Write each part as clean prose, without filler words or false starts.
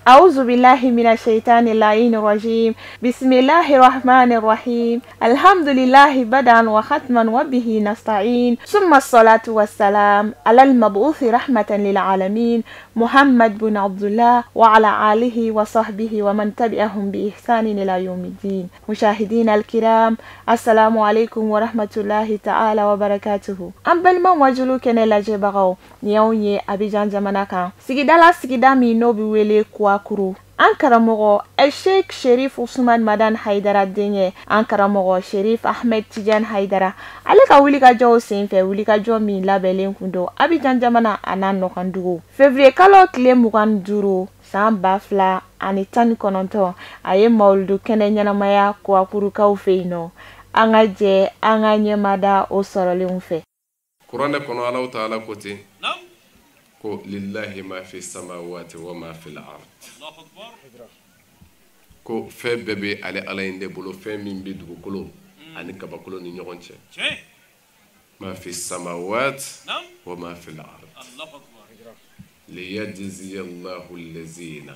أعوذ بالله من الشيطان اللعين الرجيم بسم الله الرحمن الرحيم الحمد لله بدءا وختما وبه نستعين ثم الصلاة والسلام على المبعوث رحمة للعالمين محمد بن عبد الله وعلى آله وصحبه ومن تبعهم بإحسان إلى يوم الدين. مشاهدين الكرام السلام عليكم ورحمة الله تعالى وبركاته. أمبل من وجلو كن لاجبغو نيوني أبيجان زمانكا سيدالا سيدا مينو بيولي كواكرو Ankaramogo Sheikh Sherif Ousmane Madan Haidara denye Ankaramogo Sherif Ahmed Tidiane Haidara ale ka wuli ka jɔ senfɛ wuli ka jɔ min labɛnlen kun don Abidjan jamana a n'a nɔkandugu février kalo tile 25 san 2019 a ye mawuludu kɛnɛ ɲɛnamaya Kouakurukaw fɛ yen nɔ an ka jɛ an ka ɲɛmada o sɔrɔlenw fɛ. Kuranɛ kɔnɔ Alahu Taala ko ten ko lillahi ma fi samawati wa ma fi al-ard ko fɛn bɛɛ bɛ ale Ala in de bolo fɛn min bɛ dugukolo ani kabakolo ni ɲɔgɔn cɛ ma fi samawati wa ma fi al-ard liyajziya Allahu allazina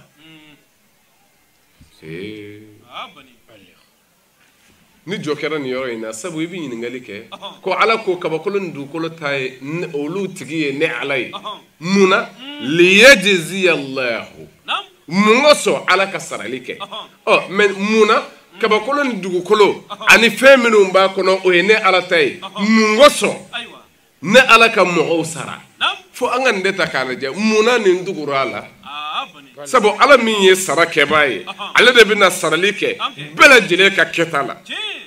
ni jɔ kɛra nin yɔrɔ in na sabu i bɛ ɲininkali kɛ ko Ala ko kabakolo ni dugukolo ta ye olu tigi ye ne Ala ye munna liyajziya Allahu mun ka sɔn Ala ka sarali kɛ mais munna kabakolo ni dugukolo ani fɛn minnu b'a kɔnɔ o ye ne Ala ta ye mun ka sɔn ne Ala ka mɔgɔw sara fo an ka nin de ta k'a lajɛ munna nin dugura la sabu Ala min ye sara kɛbaa ye ale de bɛna sarali kɛ bɛɛ lajɛlen ka kɛta la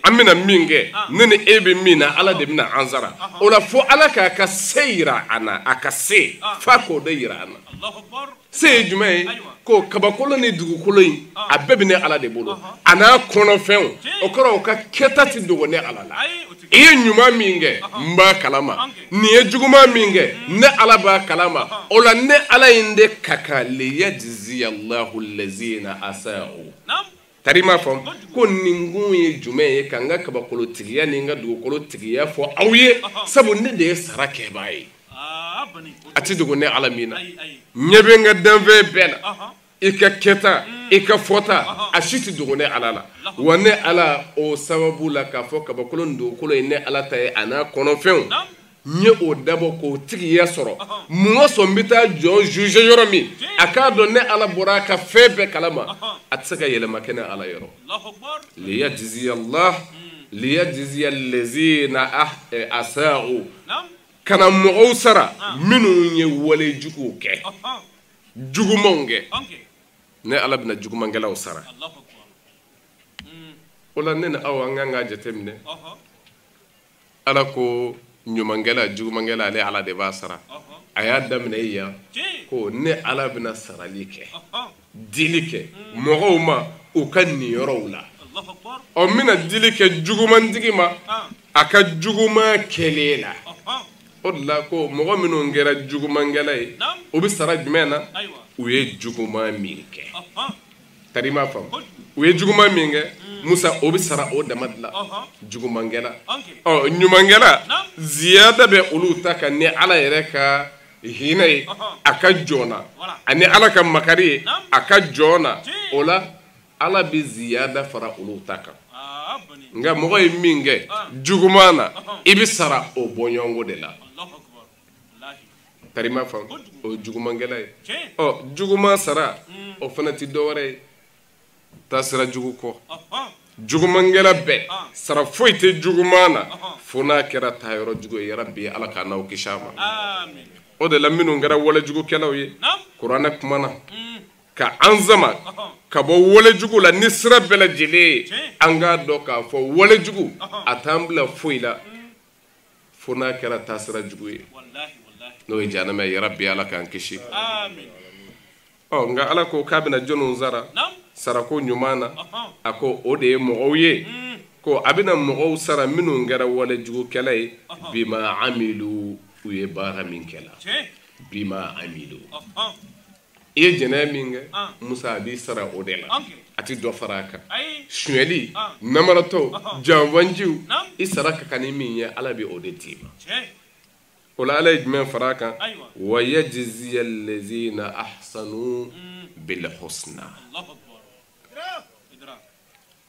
an bɛna min kɛ ne ni e bɛ min na Ala de bɛna an sara o la fo Ala k'a ka se yira an na a ka se f'a k'o de yira an na se ye jumɛn ye ko kabakolo ni dugukolo in a bɛɛ bɛ ne Ala de bolo a n'a kɔnɔfɛnw o kɔrɔ o ka kɛta ti dogo ne Ala la i ye ɲuman min kɛ n b'a kalama nin ye juguman min kɛ ne Ala b'a kalama o la ne Ala in de ka kan liyajziya Allahu allazina asa'u tari m'a fɔ ko nin kun ye jumɛn ye ka n ka kabakolo tigiya ni n ka dugukolo tigiya fɔ aw ye sabu ne de ye sara kɛbaa ye a ti dogo ne Ala min na ɲɛ bɛ n ka danfɛn bɛɛ la i ka kɛta i ka fɔta a si ti dogo ne Ala la wa ne Ala o sababu la k'a fɔ kabakolo ni dugukolo ye ne Ala ta ye a n'a kɔnɔfɛnw n ye o dabɔ k'o tigiya sɔrɔ mun ka sɔn n bɛ taa jɔn juge yɔrɔ min a k'a dɔn ne Ala bɔra a ka fɛn bɛɛ kalama a tɛ se ka yɛlɛma kɛ ne Ala yɔrɔ liyajziya allazina asa'u kana mɔgɔw sara minnu ye walejuguw kɛ jugumanw kɛ ne Ala bɛna jugumangɛlaw sara o la ne ni aw an kan k'a jateminɛ Ala ko ɲumangɛla jugumangɛla ale Ala de b'a sara a y'a daminɛ yan ko ne Ala bɛna sarali kɛ dili kɛ mɔgɔw ma u ka nin yɔrɔw la ɔ n bɛna dili kɛ jugumantigi ma a ka juguman kɛlen la o de la ko mɔgɔ minnu kɛra jugumangɛla ye o bɛ sara jumɛn na u ye juguman min kɛ tari m'a faamu u ye juguman min kɛ Musa o bɛ sara o dama de la jugumangɛla ɔ ɲumangɛla ziyada bɛ olu ta kan ni Ala yɛrɛ ka hinɛ ye a ka jɔn na ani Ala ka makari ye a ka jɔn na o la Ala bɛ ziyada fara olu ta kan nka mɔgɔ ye min kɛ juguman na i bɛ sara o bɔɲɔgɔnko de la tari m'a faamu o ye jugumangɛla ye ɔ juguman sara o fana tɛ dɔwɛrɛ ye taa sira jugu kɔ jugumangɛla bɛɛ sara foyi tɛ juguman na fo n'a kɛra taa yɔrɔ jugu ye yarabi Ala k'a n'aw kisi a ma o de la minnu kɛra walejugukɛlaw ye kuranɛ kumana ka an zama ka bɔ walejugu la ni sira bɛɛ lajɛlen ye an k'a dɔn k'a fɔ walejugu a t'an bila foyi la fo n'a kɛra taa sira jugu ye n'o ye jahanama ye yarabi Ala k'an kisi ɔ nka Ala ko k'a bɛna jɔnw sara sarako ɲuman na a ko o de ye mɔgɔw ye ko a bɛna mɔgɔw sara minnu kɛra walejugukɛla ye bima amilu u ye baara min kɛla bima amilu i ye jɛnɛya min kɛ Musa a b'i sara o de la a tɛ dɔ fara a kan suɲɛli namaratɔ janfanjiw i sara ka kan ni min ye Ala bɛ o de d'i ma ولا على جمع فراكا ويجزي الذين أحسنوا بالحسنى الله أكبر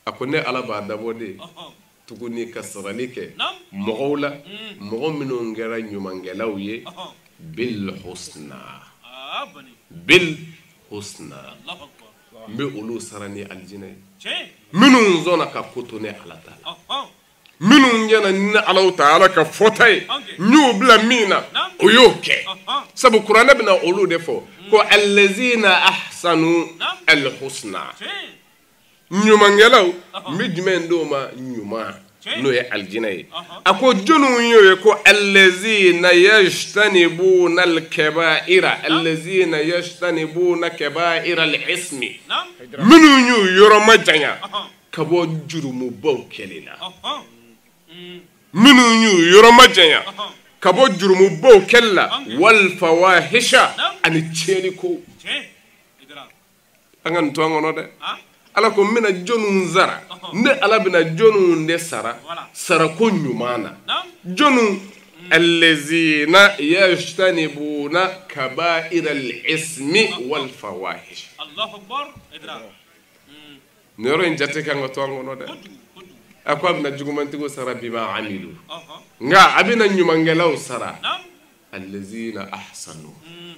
أكون على بعد بودي تكوني كسرانيك مغولا مغمنون غيران يمانجلاوي بالحسنى بالحسنى الله أكبر بيقولوا سراني الجنة منون زونا كفتوني على تعالى منون جنا على تعالى كفتاي نيو بلا مينا ويوكي سبب القرآن بنا أولو دفو كو الذين أحسنوا الحسنى نيومانجلاو مجمن دوما نيوما نوي الجنة أكو جنو يكو الذين يجتنبون الكبائر الذين يجتنبون كبائر الاسم منو نيو يرما جانيا كبو جرمو بو كليلا منو نيو يرما جانيا كبو جرمو بو كلا والفواحش أن تشينيكو أنغان توانغونو ده ala ko mina jonu zara ne ala bina jonu ne sara sara ko nyumana jonu allazina yajtanibuna kaba'ir al-ismi wal fawahish Allahu akbar idra nero injate kan to ngono de akwa bina jugumanti go sara bima amilu nga abina nyumangelaw sara allazina ahsanu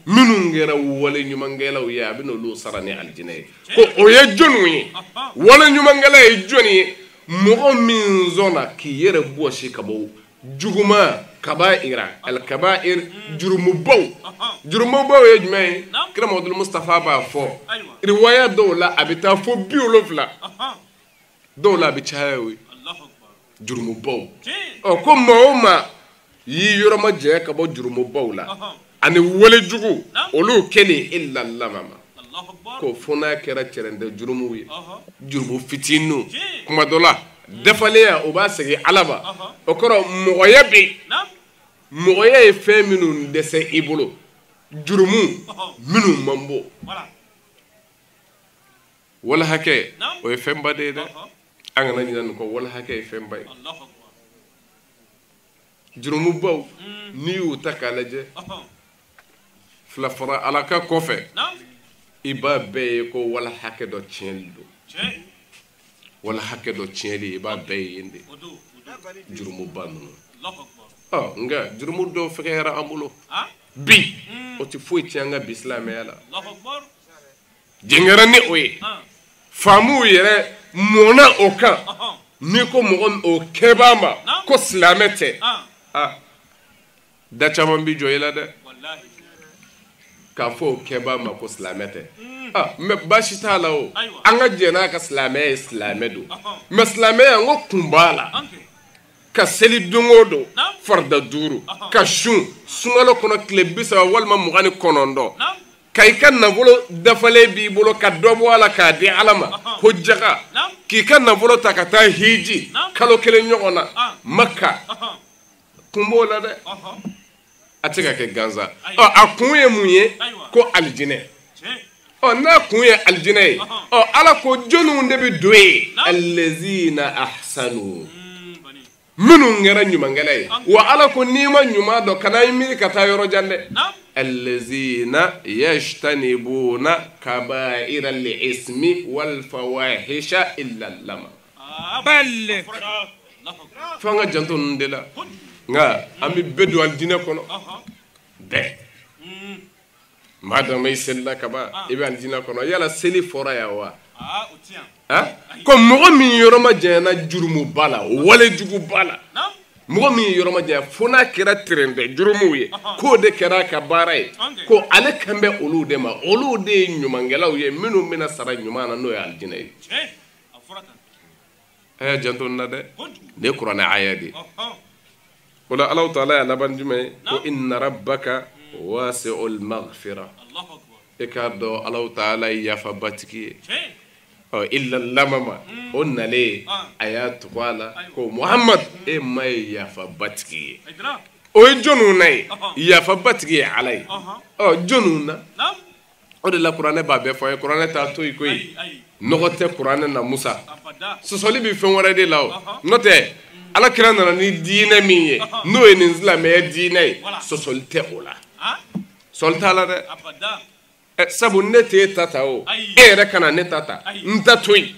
minun gera wala nyumangelaw ya bino lu sarani aljinay ko o ye jonu yi wala nyumangela e joni mo min zona ki yere boshi kabo juguma kaba'ira al kaba'ir jurumu baw ye jumay kira modul mustafa ba fo riwaya dawla abita fo biolofla dawla bi chawi Allahu akbar jurumu baw o ko ma yi yoroma je kabo jurumu bawla ani wole jugu olu keli illa lamama ko fona kera cerende jurumu wi jurumu fitinu kuma dola defaleya o ba segi alaba o koro moye fe minun dese ibulu jurumu minu mambo wala hake o femba de angana ni nan ko wala hake femba jurumu baw ni u takalaje flafara alaka kofe iba be ko wala hake do tienlo wala hake do tienli iba be yinde jurumu banu nga jurumu do fekera amulo bi o ti foi tianga bislam yala jengara ni oye famu yere mona okan ni ko mo o kebama ko slamete da chaman bi joyela de wallahi ka fo keba ma ko slamete me bashi tala o anga jena ka islamedo me slame ngo kumbala ka seli dungodo farda duru ka shun sungalo kono klebisa walma mugani konondo kay kan na bolo dafale bi bolo ka dobo ala ka di alama hujjaka ki kan na bolo takata hiji kalo kele nyogona makka kumbola de atika ke ganza akunye munye ko aljine na kunye aljine ala ko jonu ndebi doye allazina ahsanu minun ngara nyumangalay wa ala ko nima nyuma do kana yimi kata yoro jande allazina yajtanibuna kaba'ira al-ismi wal fawahisha illa lama bal fanga janto ndela nga ami bedu aljine kono de madame sella kaba ibe aljine kono yala seli fora ya wa ko mo mi yoroma jena jurumu bala wala jugu bala mo mi yoroma jena fona kira trende jurumu ye ko de kira ka baray ko ale kambe olude ma olude nyumangelaw ye minu mina sara nyumana no ya aljine aya janto na de qur'an ayadi ولا الله تعالى لبن جمع وإن ربك واسع المغفرة الله أكبر إكادو الله تعالى يفبتكي إلا اللمما قلنا ليه آيات قوالا كو محمد إما يفبتكي وجنوني يفبتكي علي جنونا ode la Qur'an ba be fo Qur'an ta to ikoy nogote Qur'an na Musa so soli bi fen wara de law note ala kira nana ni diinɛ min ye n'o ye nin silamɛya diinɛ ye sɔsɔli tɛ o la sɔli t'a la dɛ sabu ne t'e ta ta o e yɛrɛ kana ne ta ta n ta to yen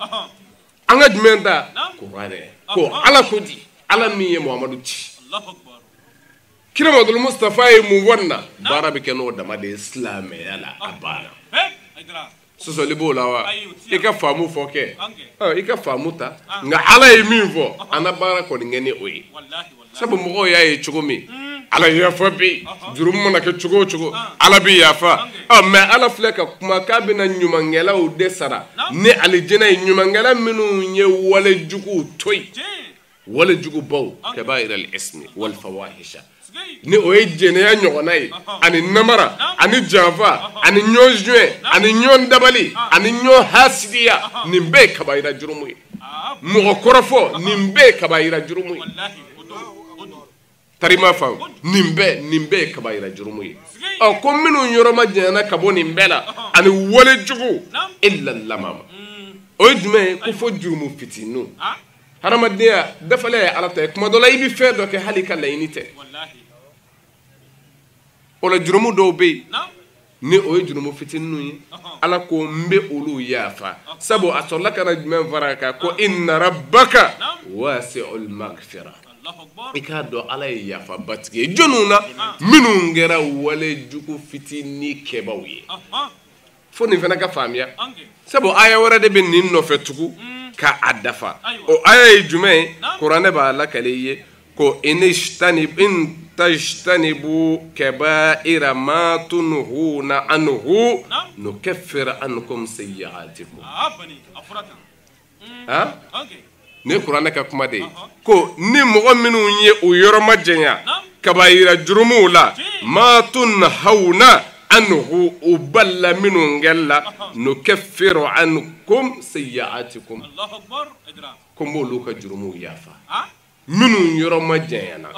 an ka jumɛn ta kuranɛ ko ala ko di ala min ye muhamadu ci kira madul mustafa ye mun fɔ nin na baara bɛ kɛ n'o dama de ye silamɛya la a banna sɔsɔli b'o la wa i ka faamu fɔ kɛ i ka faamu ta nka ala ye min fɔ an na baara kɔni kɛ ni o ye sabu mɔgɔw y'a ye cogo min ala yafa bɛ yen juru mana kɛ cogo o cogo ala bɛ yafa mɛ ala filɛ ka kuma k'a bɛna ɲumankɛlaw de sara ni alijinɛ ye ɲumankɛla minnu ye walejuguw to yen walejugubaw kabaira al-ismi wal fawahisha ni o ye jɛnɛya ɲɔgɔnna ye ani namara ani janfa ani ɲɔgɔn zuɲɛ ani ɲɔgɔn dabali ani ɲɔgɔn hasidiya nin bɛɛ ye kabaira jurumu ye mɔgɔ kɔrɔfɔ nin bɛɛ ye kabaira jurumu ye tarima fam nin bɛɛ ye kabaira jurumu ye ko minnu yɔrɔ ma jɛnna ka bɔ nin bɛɛ la ani walejugu illa lamama o ye jumɛn ye ko fɔ jurumu fitinin hadamadenya dafalen ye ala ta ye kuma dɔ la i bɛ fɛn dɔ kɛ hali ka laɲini tɛ o la jurumu dɔw bɛ yen ni o ye jurumu fitininw ye ala ko n bɛ olu yafa sabu a sɔrɔla ka na jumɛn fara a kan ko inna rabbaka wasi'ul maghfira i k'a dɔn ala ye yafa batigi ye jɔnniw na minnu kɛra walejugu fitinin kɛbaaw ye fo nin fana ka faamuya sabu aya wɛrɛ de bɛ nin nɔfɛ tugun ka a dafa o aya ye jumɛn ye kuranɛ b'a lakale i ye ko in tajtanibu kaba'ira ma tunhuna anhu nukaffir ankum sayyi'atikum ne kuranɛ ka kuma de ye ko ni mɔgɔ minnu ye o yɔrɔ ma jɛnya kaba'ira jurumuw la ma tunhawna anhu o balla minnu kɛla nukaffiru ankum sayyi'atikum ko m'olu ka jurumuw yafa minnu yɔrɔ ma jɛnyana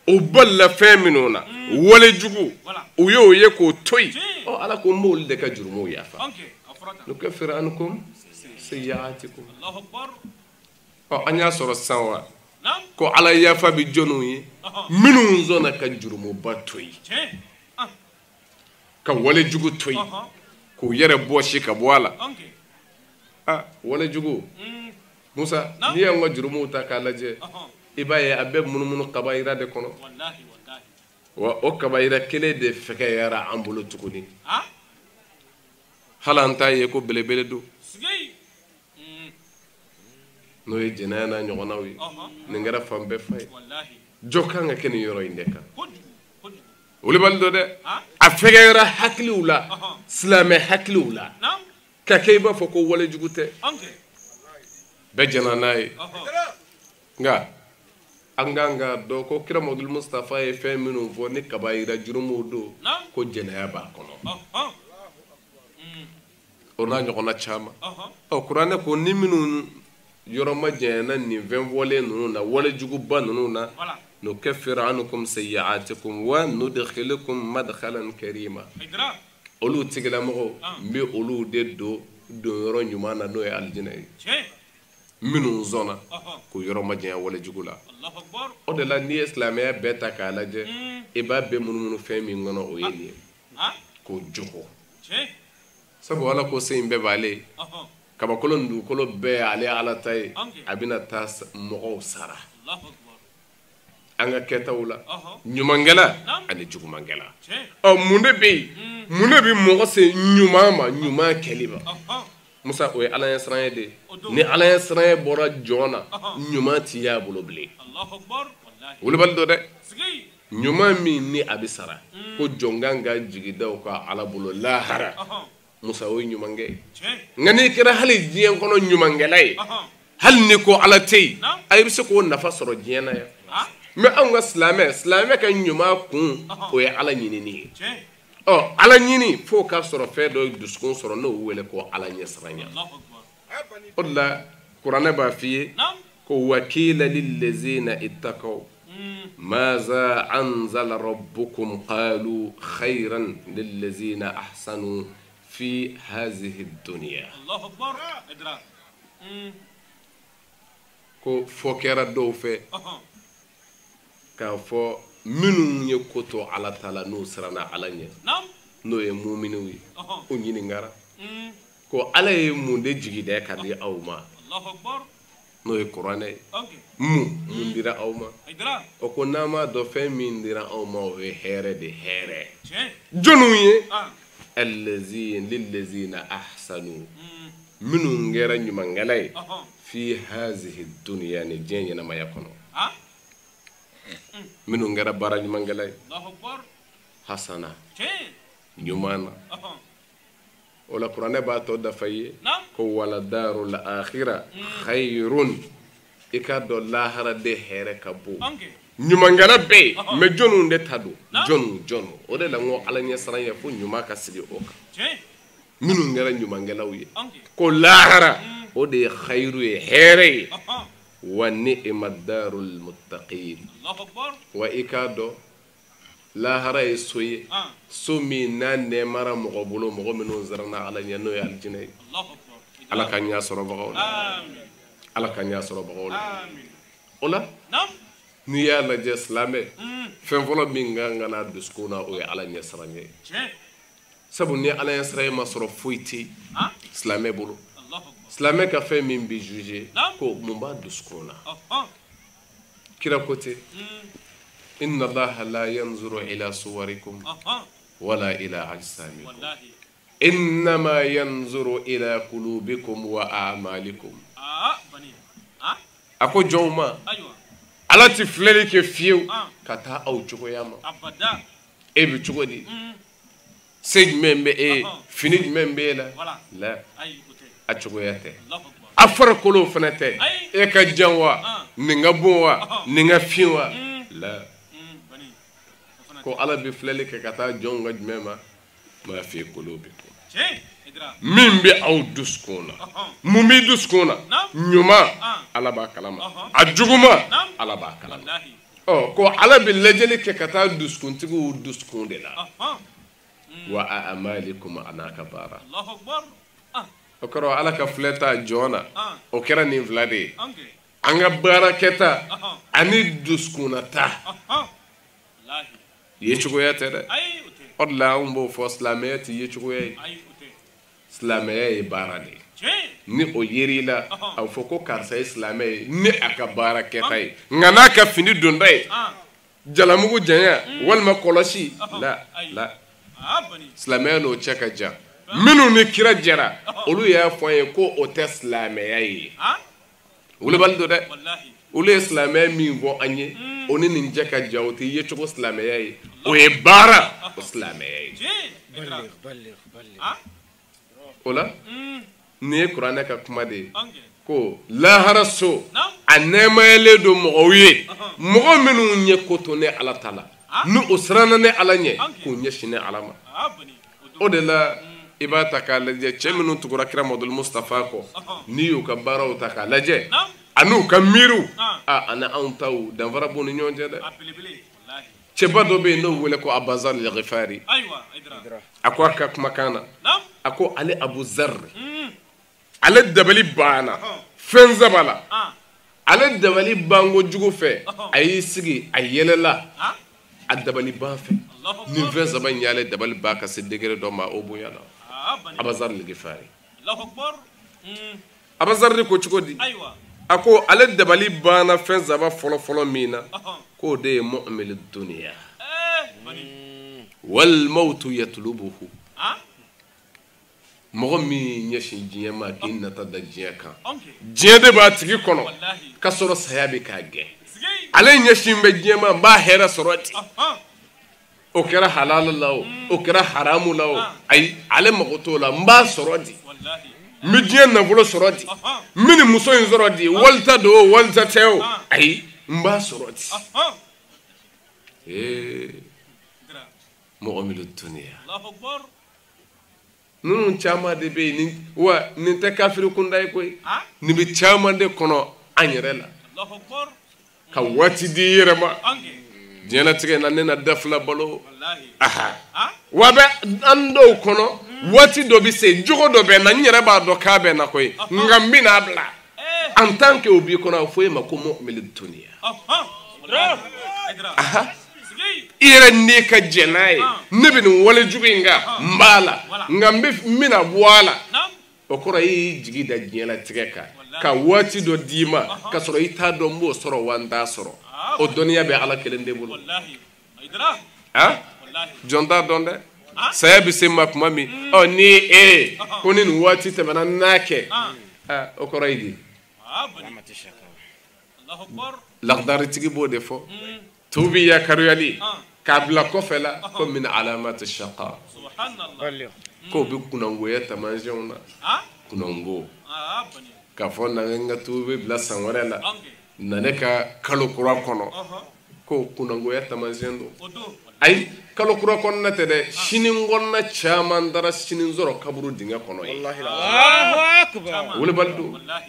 o balla fɛn minnu na walejugu u y'o ye k'o to yen ala ko m'olu de ka jurumuw yafa nukaffiru ankum sayyi'atikum an y'a sɔrɔ sisan wa ko ala yafa bɛ jɔnniw ye minnu sɔnna ka jurumuba to yen ka walejugu to yen k'u yɛrɛ bɔsi ka bɔ a la walejugu musa n'i y'an ka jurumuw ta k'a lajɛ i b'a ye a bɛ munumunu kabayira de kɔnɔ wa o kabayira kelen de fɛkɛyara an bolo tuguni hali an t'a ye ko belebele don n'o ye jɛnɛya n'a ɲɔgɔnnaw ye nin kɛra fan bɛɛ fa ye jɔ kan ka kɛ nin yɔrɔ in de kan olu bali dɔ dɛ a fɛkɛyara hakiliw la silamɛ hakiliw la ka kɛ i b'a fɔ ko walejugu tɛ bɛɛ jɛna n'a ye nka an kan ka dɔn ko kira madul mustafa ye fɛn minnu fɔ ni kabayira jurumuw don ko jɛnɛya b'a kɔnɔ o n'a ɲɔgɔnna caman kuranɛ ko ni minnu yɔrɔ ma jɛnyana nin fɛn fɔlen ninnu na walejuguba ninnu na nukaffiru ankum sayyi'atikum wa nudkhilukum madkhalan karima olu tigilamɔgɔw n bɛ olu de don yɔrɔ ɲuman na n'o ye alijinɛ ye minnu sɔnna k'o yɔrɔ ma jɛnya walejugu la o de la n'i ye silamɛya bɛɛ ta k'a lajɛ i b'a bɛɛ munumunu fɛn min kɔnɔ o ye nin ye k'o jogo sabu ala ko se in bɛɛ b'ale ye kabakolo ni dugukolo bɛɛ ale ala ta ye a bɛna taa mɔgɔw sara an ka kɛtaw la ɲumankɛla ani jugumankɛla mun de bɛ yen mun de bɛ mɔgɔ se ɲuman ma ɲuman kɛli ma musa o ye ala ɲɛ siran ye de ni ala ɲɛ siran ye bɔra jɔn na ɲuman ti y'a bolo bilen wolobali dɔ dɛ ɲuman min ni a bɛ sara ko jɔn kan ka jigidaw ka ala bolo lahara musa o ye ɲumankɛ ye nka n'i kɛra hali diɲɛ kɔnɔ ɲumankɛla ye hali ni ko ala tɛ yen a bɛ se k'o nafa sɔrɔ diɲɛ na yan mɛ anw ka silamɛ ka ɲuman kun o ye ala ɲinini ye ala ɲini fo k'a sɔrɔ fɛn dɔ dusukun sɔrɔ n'o wele ko ala ɲɛsiranya o de la kuranɛ b'a f'i ye ko wakila lillazina ittaqaw maza anzala rabbukum qalu khayran lillazina ahsanu في هذه الدنيا ko fo kɛra dɔw fɛ k'a fɔ minnu ye ko to ala taala n'o siranna ala ɲɛ n'o ye muminiw ye o ɲininkara ko ala ye mun de jigida ka di aw ma n'o ye kuranɛ ye mun dira aw ma o ko n'an m'a dɔn fɛn min dira aw ma o ye hɛrɛ de hɛrɛ jɔnniw ye lillazina ahsanu minnu kɛra ɲumankɛla ye fi hazihi dunya ni diɲɛ ɲɛnamaya kɔnɔ minnu kɛra baara ɲumankɛla ye hasana ɲuman na o la kuranɛ b'a tɔ dafa i ye ko wala darul akhira khayrun i k'a dɔn lahara de hɛrɛ ka bon ɲumankɛla bɛ yen mɛ jɔnniw de ta don jɔnniw o de la n ko ala ɲɛsiran ye fo ɲuman ka sigi o kan minnu kɛra ɲumankɛlaw ye ko lahara o de ye khayru ye hɛrɛ ye wa ni'ma darul muttaqin wa i k'a dɔn lahara ye so ye so min n'a nɛɛmara mɔgɔ bolo mɔgɔ minnu siranna ala ɲɛ n'o ye alijinɛ ye ala ka ɲɛ sɔrɔbagaw la ala ka ɲɛ sɔrɔbagaw la o la n'i y'a lajɛ silamɛ fɛn fɔlɔ min kan ka n'a dusukun na o ye ala ɲɛ siran ye sabu ni ala ɲɛ siran ma sɔrɔ foyi tɛ silamɛ bolo silamɛ ka fɛn min bɛ juge ko mun b'a dusukun na kira ko ten inna allaha la yanzuru ila suwarikum wala ila ajsamikum innama yanzuru ila qulubikum wa a'malikum a ko jɔnw ma ala ti filɛli kɛ fiyewu ka taa aw cogoya ma e bɛ cogo di se jumɛn bɛ e fini jumɛn bɛ e la a cogoya tɛ a farikolo fana tɛ e ka jan wa nin ka bon wa nin ka fin wa la ko ala bɛ filɛli kɛ ka taa jɔnw ka jumɛn ma fi qulubikum min bɛ aw dusukun na mun b'i dusukun na ɲuman ala b'a kalama a juguman ala b'a kalama ko ala bɛ lajɛli kɛ ka taa dusukuntigiw dusukun de la wa a'malikum a n'a ka baara o kɔrɔ ala ka filɛ ta jɔn na o kɛra nin fila de ye an ka baara kɛta ani dusukunnata ye cogoya tɛ dɛ o de la an b'o fɔ silamɛya tɛ ye cogoya ye silamɛya ye baara de ye ni o yer'i la a bɛ fɔ ko karisa ye silamɛ ye ni a ka baara kɛta ye nka n'a ka fini donda ye jalamugu janya walima kɔlɔsi la silamɛya n'o cɛ ka jan minnu ni kira jɛra olu y'a fɔ an ye ko o tɛ silamɛya ye wulibali don dɛ olu ye silamɛya min fɔ an ye o ni nin jɛ ka jan o tɛ ye cogo silamɛya ye o ye baara o silamɛya ye o la nin ye kuranɛ ka kuma de ye ko lahara so a nɛɛmayalen don mɔgɔw ye mɔgɔ minnu ye ko to ne ala ta la ni o siranna ne ala ɲɛ k'o ɲɛsin ne ala ma o de la i b'a ta k'a lajɛ cɛ minnu tugura kira Muhamadu Mustafa kɔ n'i y'u ka baaraw ta k'a lajɛ an'u ka miiriw ani anw taw danfara b'u ni ɲɔgɔn cɛ dɛ cɛba dɔ bɛ yen n'o wele ko Abazar al-Ghifari a ko a ka kumakan na a ko ale Abu Zar ale dabali banna fɛn saba la ale dabali banko jugu fɛ a y'i sigi a yɛlɛla a dabali ban fɛ nin fɛn saba in y'ale dabali ban ka se degré dɔ ma o bonya la Abazar al-Ghifari Abazar ko cogo di a ko ale dabali banna fɛn saba fɔlɔ min na k'o de ye mu'mil dunya wal mautu yatlubuhu mɔgɔ min ɲɛsin diɲɛ ma k'i nata da diɲɛ kan diɲɛ de b'a tigi kɔnɔ ka sɔrɔ saya bɛ k'a gɛn ale ɲɛsin bɛ diɲɛ ma n b'a hɛrɛ sɔrɔ ten o kɛra halal la o kɛra haramu la o ayi ale mago t'o la n b'a sɔrɔ di n bɛ diɲɛ nafolo sɔrɔ di n bɛ nin muso in sɔrɔ di walita don o walita tɛ o ayi n b'a sɔrɔ di mɔgɔ min dunuya ninnu caman de bɛ yen wa nin tɛ kafiri kunda ye koyi nin bɛ caman de kɔnɔ an yɛrɛ la ka waati di i yɛrɛ ma diɲɛlatigɛ in na ne na dafila balo wa bɛ an dɔw kɔnɔ waati dɔ bɛ se jogo dɔ bɛ na n yɛrɛ b'a dɔn k'a bɛ na koyi nka n bɛna bila en tant que obi kono fo ma ko mu'min dunya ira ne ka jenaye ne bin wala jubinga mbala ngambe mina bwala okora yi jigi da nyela tigeka ka wati do dima ka soro ita do mbo soro wanda soro o doniya be ala kelende bulu wallahi aidra wallahi jonda donde sayabi semma mami o ni kunin wati tamana nake okora yi Allahu akbar laqdar tigi bo defo توبي يا كريالي كابلا كوفلا كم من علامات الشقاء سبحان الله كو بكونغو يا تمانجونا كونغو كافونا نغا توبي بلا سانورلا نانيكا كالو كورا كونو كو كونغو يا تمانجندو اي كالو كورا كون نتدي شينغونا تشامان دارا شينزورو كابرو دينغا كونو والله الله اكبر ولي بلدو والله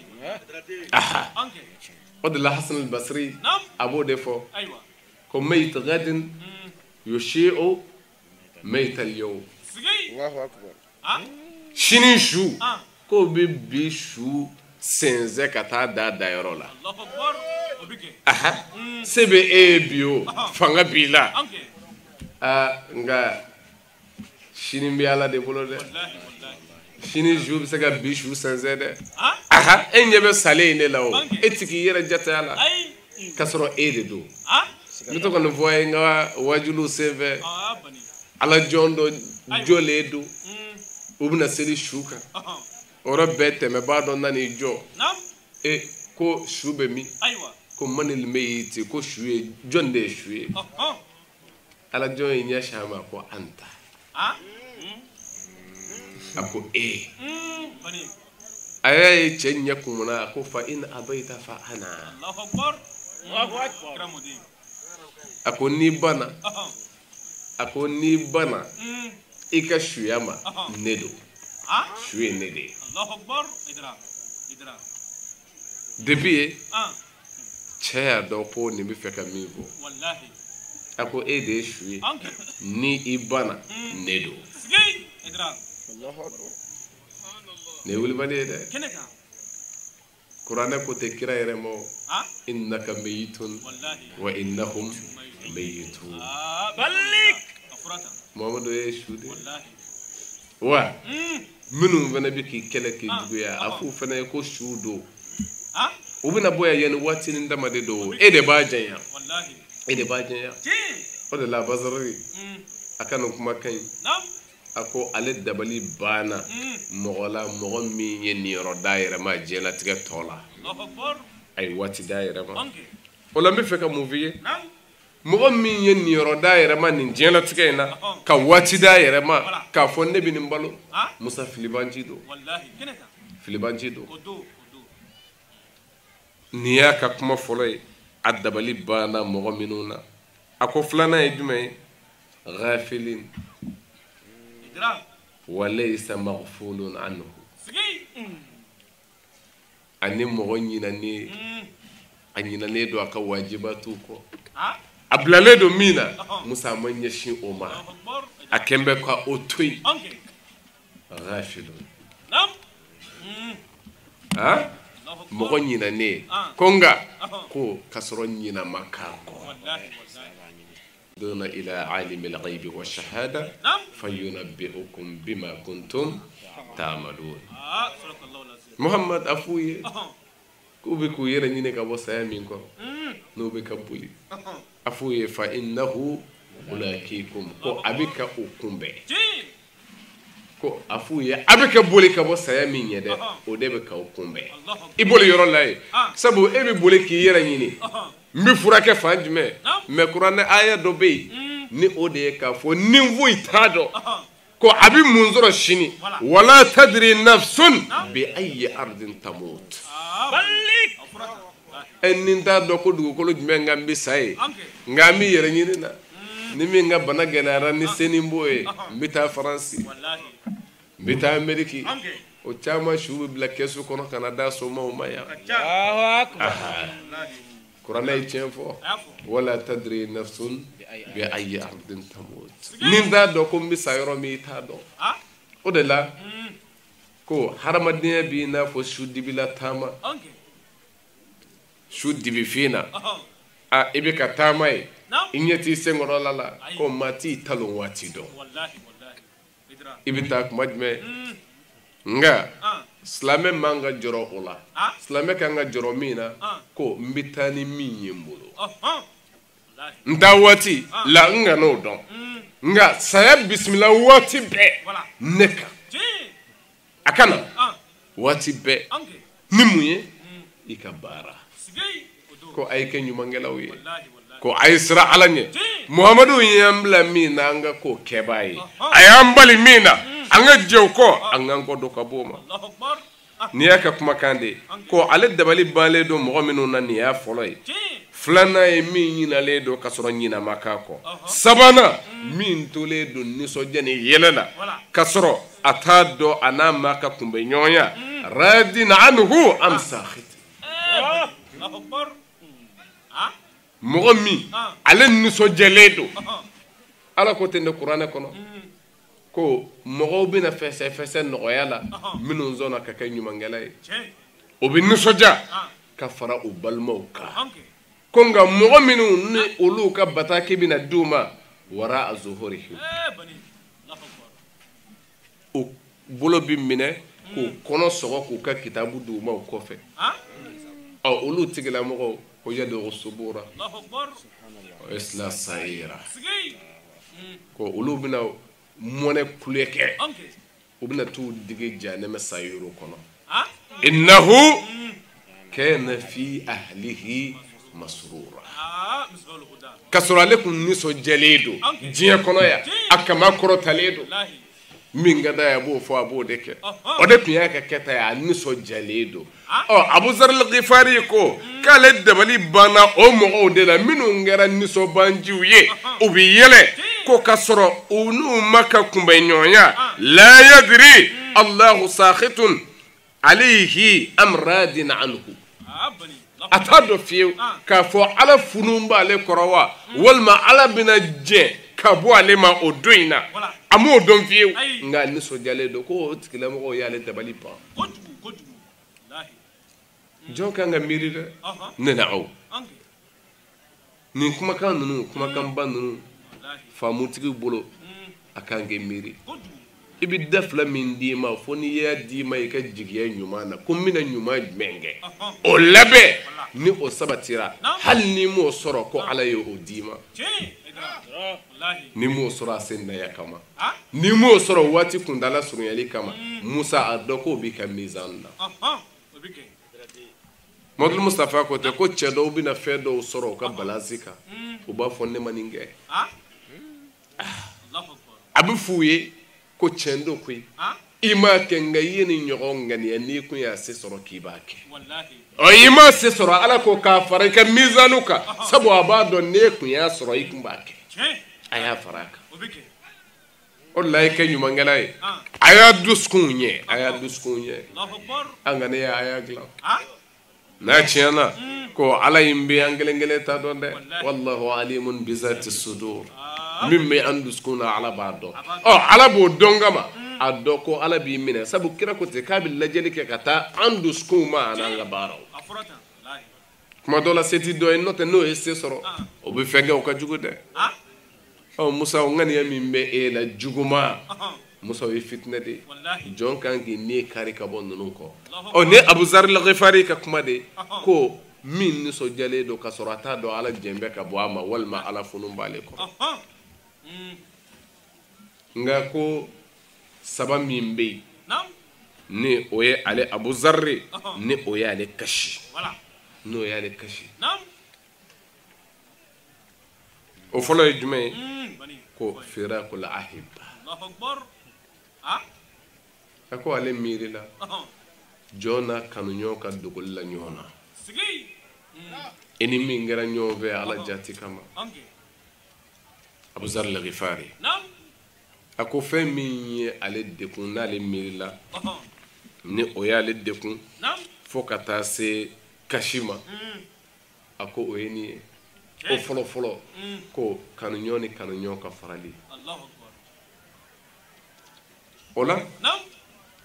ود الله حسن البصري ابو ديفو ايوه كم ميت غد يشيع ميت اليوم الله أكبر شنو شو كو بيبي شو سنزة كتا دا دايرولا الله أكبر سبي اي بيو فانغا بيلا nga shini mbiala de bolo de shini ju bisaka bishu sanze de enyebe sale ne lawo etiki yera jatala kasro ede do mito kono voye nga wajulu seve ala jondo jole do ubna seli shuka ora bete me bado nani jo e ko shube mi ko manil meyti ko shuye jonde shuye ala joy nya shama ko anta ako bani ayaye chenya kumuna ko fa in abaita fa ana Allahu akbar Allahu akbar ako ni bana ika shuyama nedo shuye nede Allahu akbar idra depuis chaya do po ni mi feka mivo wallahi ako ede shuye ni ibana nedo idra Allahu akbar ne wul bane de keneka qur'ana ko te kira yeremo innaka mayitun wa innahum mayitun balik afrata muhammadu yeshude wallahi wa minu bana biki keleke duya afu fana ko shudo ubina boya yen wati ndama de do ede bajanya wallahi ede bajanya wala la bazari akana kuma kai ako ale dabali bana mogola mogo min ye niyoro daayira ma jela tiga tola ay wati daayira ma wala mi feka movie mogo min ye niyoro daayira ma nin jela tiga ina ka wati daayira ma ka fonne bi nin balo musa filibanji do wallahi keneka filibanji do niya ka kuma folay adabali bana mogo minuna ako flana e jumay ghafilin وليس مغفول عنه أني مغني نني دو أكا واجباتوكو أبلالي دو مينا موسى من يشين أوما أكمبكا أوتوي غافلون مغني نني كونغا كو كسروني نمكاكو دون إلى عالم الغيب والشهادة فينبئكم بما كنتم تعملون محمد أفوي كوبكو يرني نكابو سامينكو نوبك بولي أفوي فإنه ملاقيكم كو أبيك أكمبي كو أفوي أبيك بولي كابو سامين يده ودبك أكمبي إبولي يرون لاي سبو إبي بولي كي يرني mi furake fanjme me qur'ana aya do be ni ode ka fo nimvo itado ko abi munzoro shini wala tadri nafsun bi ayi ardin tamut balik enin da do ko dugo ko lo jme ngambi sai ngami yere nyini na ni mi nga bana genara ni seni mboye mbita faransi wallahi mbita ameriki o chama shubu black kesu kono canada so ma o maya Allahu akbar قرآن يتشافو ولا تدري نفس بأي أرض تموت نيندا دوكم بسايرو ميتادو ودلا كو حرم الدنيا بينا فشود بلا تاما su dibi fina i bɛ ka taama ye i ɲɛ t'i senkɔrɔ la ko maa t'i talon waati dɔn i bɛ taa kuma jumɛn nga silamɛ man ka jɔrɔ o la silamɛ kan ka jɔrɔ min na ko n bɛ taa ni min ye n bolo n taa waati la n ka n'o dɔn nga saya bisimila waati bɛɛ ne kan a kana waati bɛɛ ni mun ye i ka baara ko a ye kɛ ɲumankɛlaw ye ko a ye sira ala ɲɛ muhamadu y'an bila min na an ka k'o kɛbaa ye a y'an bali min na an ka jɛ o kɔ an k'an kɔ don ka bɔ o ma n'i y'a ka kumakan de ko ale dabali bannen don mɔgɔ minnu na nin y'a fɔlɔ ye filanan ye min ɲinalen don ka sɔrɔ ɲinama k'a kɔ sabanan min tolen don nisɔndiya ni yɛlɛ la ka sɔrɔ a t'a dɔn a n'a maa ka kunbɛ ɲɔgɔnya radina anhu am sakhit mɔgɔ min ale nisɔndiyalen don ala ko ten de kuranɛ kɔnɔ ko mɔgɔw bɛna fɛsɛ nɔgɔya la minnu sɔnna ka kɛ ɲumankɛla ye o bɛ nisɔndiya ka fara u balimaw kan ko nka mɔgɔ minnu ni olu ka bataki bɛna di u ma wara a zuhurihim o bolo bɛ minɛ k'u kɔnɔ sɔgɔ k'u ka kitabu di u ma o kɔfɛ olu tigilamɔgɔw ko yad'u subura wa yasla sa'ira ko olu bɛna mɔnɛ kule kɛ u bɛna t'u digi jahannama sayiro kɔnɔ innahu kana fi ahlihi masrura ka sɔrɔ ale kun nisɔndiyalen don diɲɛ kɔnɔ yan a kama kɔrɔtalen don min ka d'a ye a b'o fɔ a b'o de kɛ o de tun y'a ka kɛta ye a nisɔndiyalen don Abu Zar al-Ghifari ko k'ale dabali banna o mɔgɔw de la minnu kɛra nisɔnbanjiw ye u bɛ yɛlɛ ko ka sɔrɔ u n'u ma ka kunbɛ ɲɔgɔnya la yadri Allahu sakhitun alayhi am radin anhu a t'a dɔn fiyewu k'a fɔ ala funu b'ale kɔrɔ wa walima ala bɛna jɛ ka bɔ ale ma o don in na a m'o dɔn fiyewu nka nisɔndiyalen don ko o tigilamɔgɔw y'ale dabali ban jɔn kan ka miiri dɛ ne na aw nin kumakan ninnu kumakanba ninnu faamutigiw bolo a kan kɛ miiri i bɛ da fila min d'i ma fo n'i y'a d'i ma i ka jigiya ɲuman na ko n bɛna ɲuman jumɛn kɛ o labɛn ni o sabatira hali n'i m'o sɔrɔ ko ala ye o d'i ma ni m'o sɔrɔ a sendaya kama ni m'o sɔrɔ waati kuntala surunyali kama Musa a dɔn k'o b'i ka mizan na Muhamadu Mustafa ko tɛ ko cɛ dɔw bɛna fɛn dɔw sɔrɔ u ka balansi kan u b'a fɔ ne ma nin kɛ a bɛ f'u ye ko tiɲɛ don koyi i m'a kɛ nka i ye nin ɲɔgɔn ŋaniya n'i kun y'a se sɔrɔ k'i b'a kɛ i m'a se sɔrɔ ala ko k'a fara i ka mizanu kan sabu a b'a dɔn n'e kun y'a sɔrɔ i kun b'a kɛ a y'a fara a kan o de la i kɛ ɲumankɛla ye a y'a dusukun ɲɛ a y'a dusukun ɲɛ an ka ne ye a y'a dilan n'a tiɲɛna ko ala in bɛ an kelen kelen ta dɔn dɛ wallahu alimun bizati sudur min bɛ an dusukun na ala b'a dɔn ala b'o dɔn kama a dɔn ko ala b'i minɛ sabu kira ko ten k'a bɛ lajɛli kɛ ka taa an dusukun ma an'an ka baaraw kuma dɔ la se t'i dɔ ye n'o tɛ n'o ye se sɔrɔ o bɛ fɛn kɛ o ka jugu dɛ Musa ŋaniya min bɛ e la juguma Musa ye fitinɛ de ye jɔn kan k'i nin kari ka bɔ ninnu kɔ ne Abu Zar al-Ghifari ka kuma de ko min nisɔndiyalen don ka sɔrɔ a t'a dɔn ala jɛn bɛ ka bɔ a ma walima ala funu b'ale kɔrɔ nka ko saba min bɛ yen ni o ye ale Abu Zar ni o ye ale kasi n'o y'ale kasi o fɔlɔ ye jumɛn ye ko firakul ahibba a ko ale miiri la jɔn n'a kanuɲɔgɔn ka dogoli la ɲɔgɔn na i ni min kɛra ɲɔgɔn fɛ ala jati kama Abu Zar al-Ghifari a ko fɛn min ye ale dekun n'ale miiri la ni o y'ale dekun fo ka taa se kasi ma a ko o ye nin ye ko fɔlɔ fɔlɔ ko kanuɲɔgɔn ni kanuɲɔgɔn ka farali o la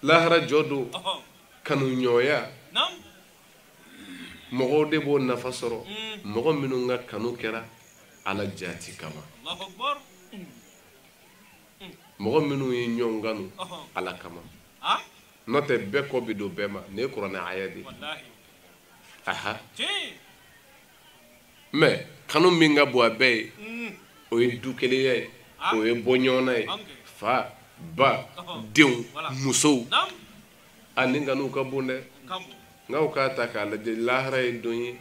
lahara jɔ don kanuɲɔgɔnya mɔgɔw de b'o nafa sɔrɔ mɔgɔ minnu ka kanu kɛra ala jati kama mɔgɔ minnu ye ɲɔgɔn kanu ala kama n'o tɛ bɛɛ kɔ bi don bɛɛ ma nin ye kuranɛ aya de aha mais kanu min ka bon a bɛɛ ye o ye du kelenya ye o ye bɔɲɔgɔnna ye fa ba denw musow ani kanu ka bon dɛ nka o k'a ta k'a lajɛ lahara ye don ye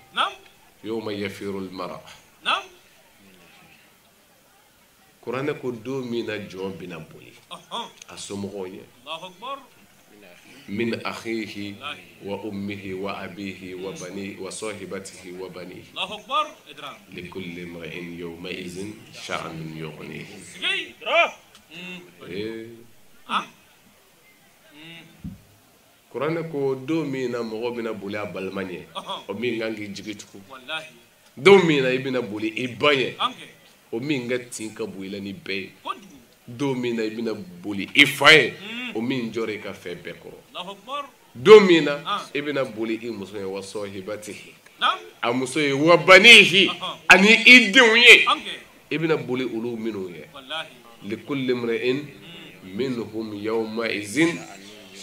yawma yafirul mara kuranɛ ko don min na jɔn bɛna boli a somɔgɔw ɲɛ min akhihi wa ummihi wa abihi wa bani wa sahibatihi wa banihi likulli imri'in yawma idhin sha'nun yughnihi kuranɛ ko don min na mɔgɔ bɛna boli a balima ɲɛ o min kan k'i jigi tugu don min na i bɛna boli i ba ɲɛ o min ka tin ka bon i la ni bɛɛ ye don min na i bɛna boli i fa ye o min jɔra i ka fɛn bɛɛ kɔrɔ don min na i bɛna boli i muso ye wa sahibatihi a muso ye wa banihi ani i denw ye i bɛna boli olu minnu ye likulli imri'in minhum yawma idhin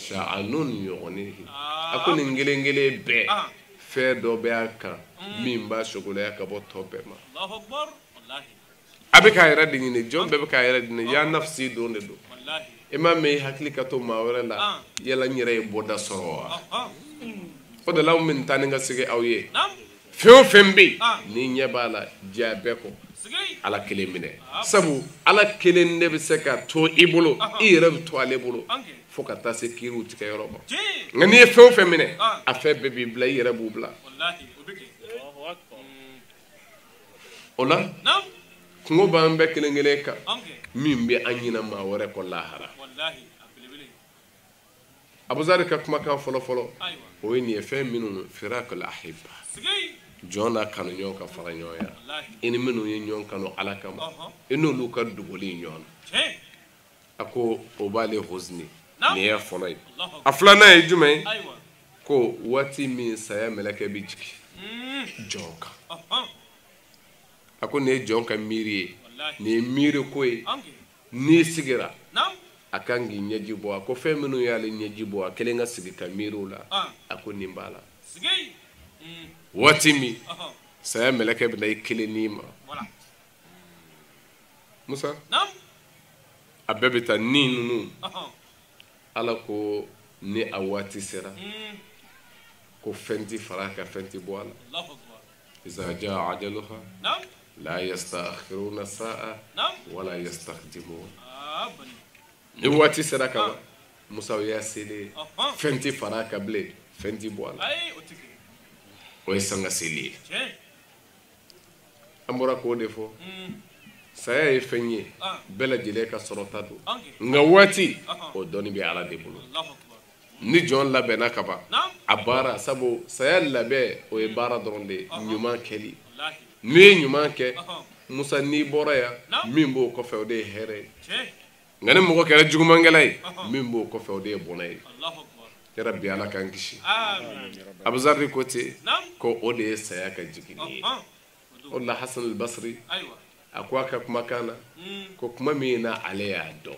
sha'anun yughnihi a ko nin kelen kelen bɛɛ fɛn dɔ bɛ a kan min b'a sogolaya ka bɔ tɔ bɛɛ ma a bɛ k'a yɛrɛ de ɲini jɔn bɛɛ bɛ k'a yɛrɛ de ɲini ya nafsi don de don i m'a mɛn i hakili ka to maa wɛrɛ la yala n yɛrɛ ye bɔda sɔrɔ wa o de la an bɛ nin taa ni ka segin aw ye fɛn o fɛn bɛ yen n'i ɲɛ b'a la diya bɛɛ kɔ ala kelen minɛ sabu ala kelen de bɛ se ka to i bolo i yɛrɛ bɛ to ale bolo fo ka taa se kiriw tigɛyɔrɔ ma nka n'i ye fɛn o fɛn minɛ a fɛn bɛɛ b'i bila i yɛrɛ b'u bila o la kungo b'an bɛɛ kelen kelen kan min bɛ an ɲina maa wɛrɛ kɔ lahara abuzari ka kumakan fɔlɔ fɔlɔ o ye nin ye fɛn minnu firakul ahiba jɔn n'a kanu ɲɔgɔn ka fara ɲɔgɔn ya i ni minnu ye ɲɔgɔn kanu ala kama i n'olu ka duguli ɲɔgɔn na a ko o b'ale husni nin ye fɔlɔ ye a filanan ye jumɛn ye ko waati min saya mɛlɛkɛ bɛ jigin jɔn kan a ko nin ye jɔn ka miiri ye nin ye miiri ko ye n'i sigira a kan k'i ɲɛji bɔ a ko fɛn minnu y'ale ɲɛji bɔ a kelen ka sigi ka miiriw la a ko nin b'a la waati min saya mɛlɛkɛ bɛ na i kelen n'i ma musa a bɛɛ bɛ taa ni ninnu ala ko ni a waati sera ko fɛn tɛ fara ka fɛn tɛ bɔ a la iza jaa ajaluha la yastakhiruna sa'a wala yastaqdimun ni waati sera ka ban musa y'a sele fɛn tɛ fara ka bilen fɛn tɛ bɔ a la o ye sanga seli ye an bɔra k'o de fɔ saya ye fɛn ye bɛɛ lajɛlen ka sɔrɔta don nka waati o dɔnni bɛ ala de bolo ni jɔn labɛnna ka ban a baara sabu saya labɛn o ye baara dɔrɔn de ye ɲuman kɛli n'i ye ɲuman kɛ musa n'i bɔra yan min b'o kɔfɛ o de ye hɛrɛ ye nka ni mɔgɔ kɛra jugumankɛla ye min b'o kɔfɛ o de ye bɔnɛ ye yɛrɛ bi ala k'an kisi abuzari ko ten ko o de ye saya ka jiginni ye o de la hasan al-basri a ko a ka kumakan na ko kuma min na ale y'a dɔn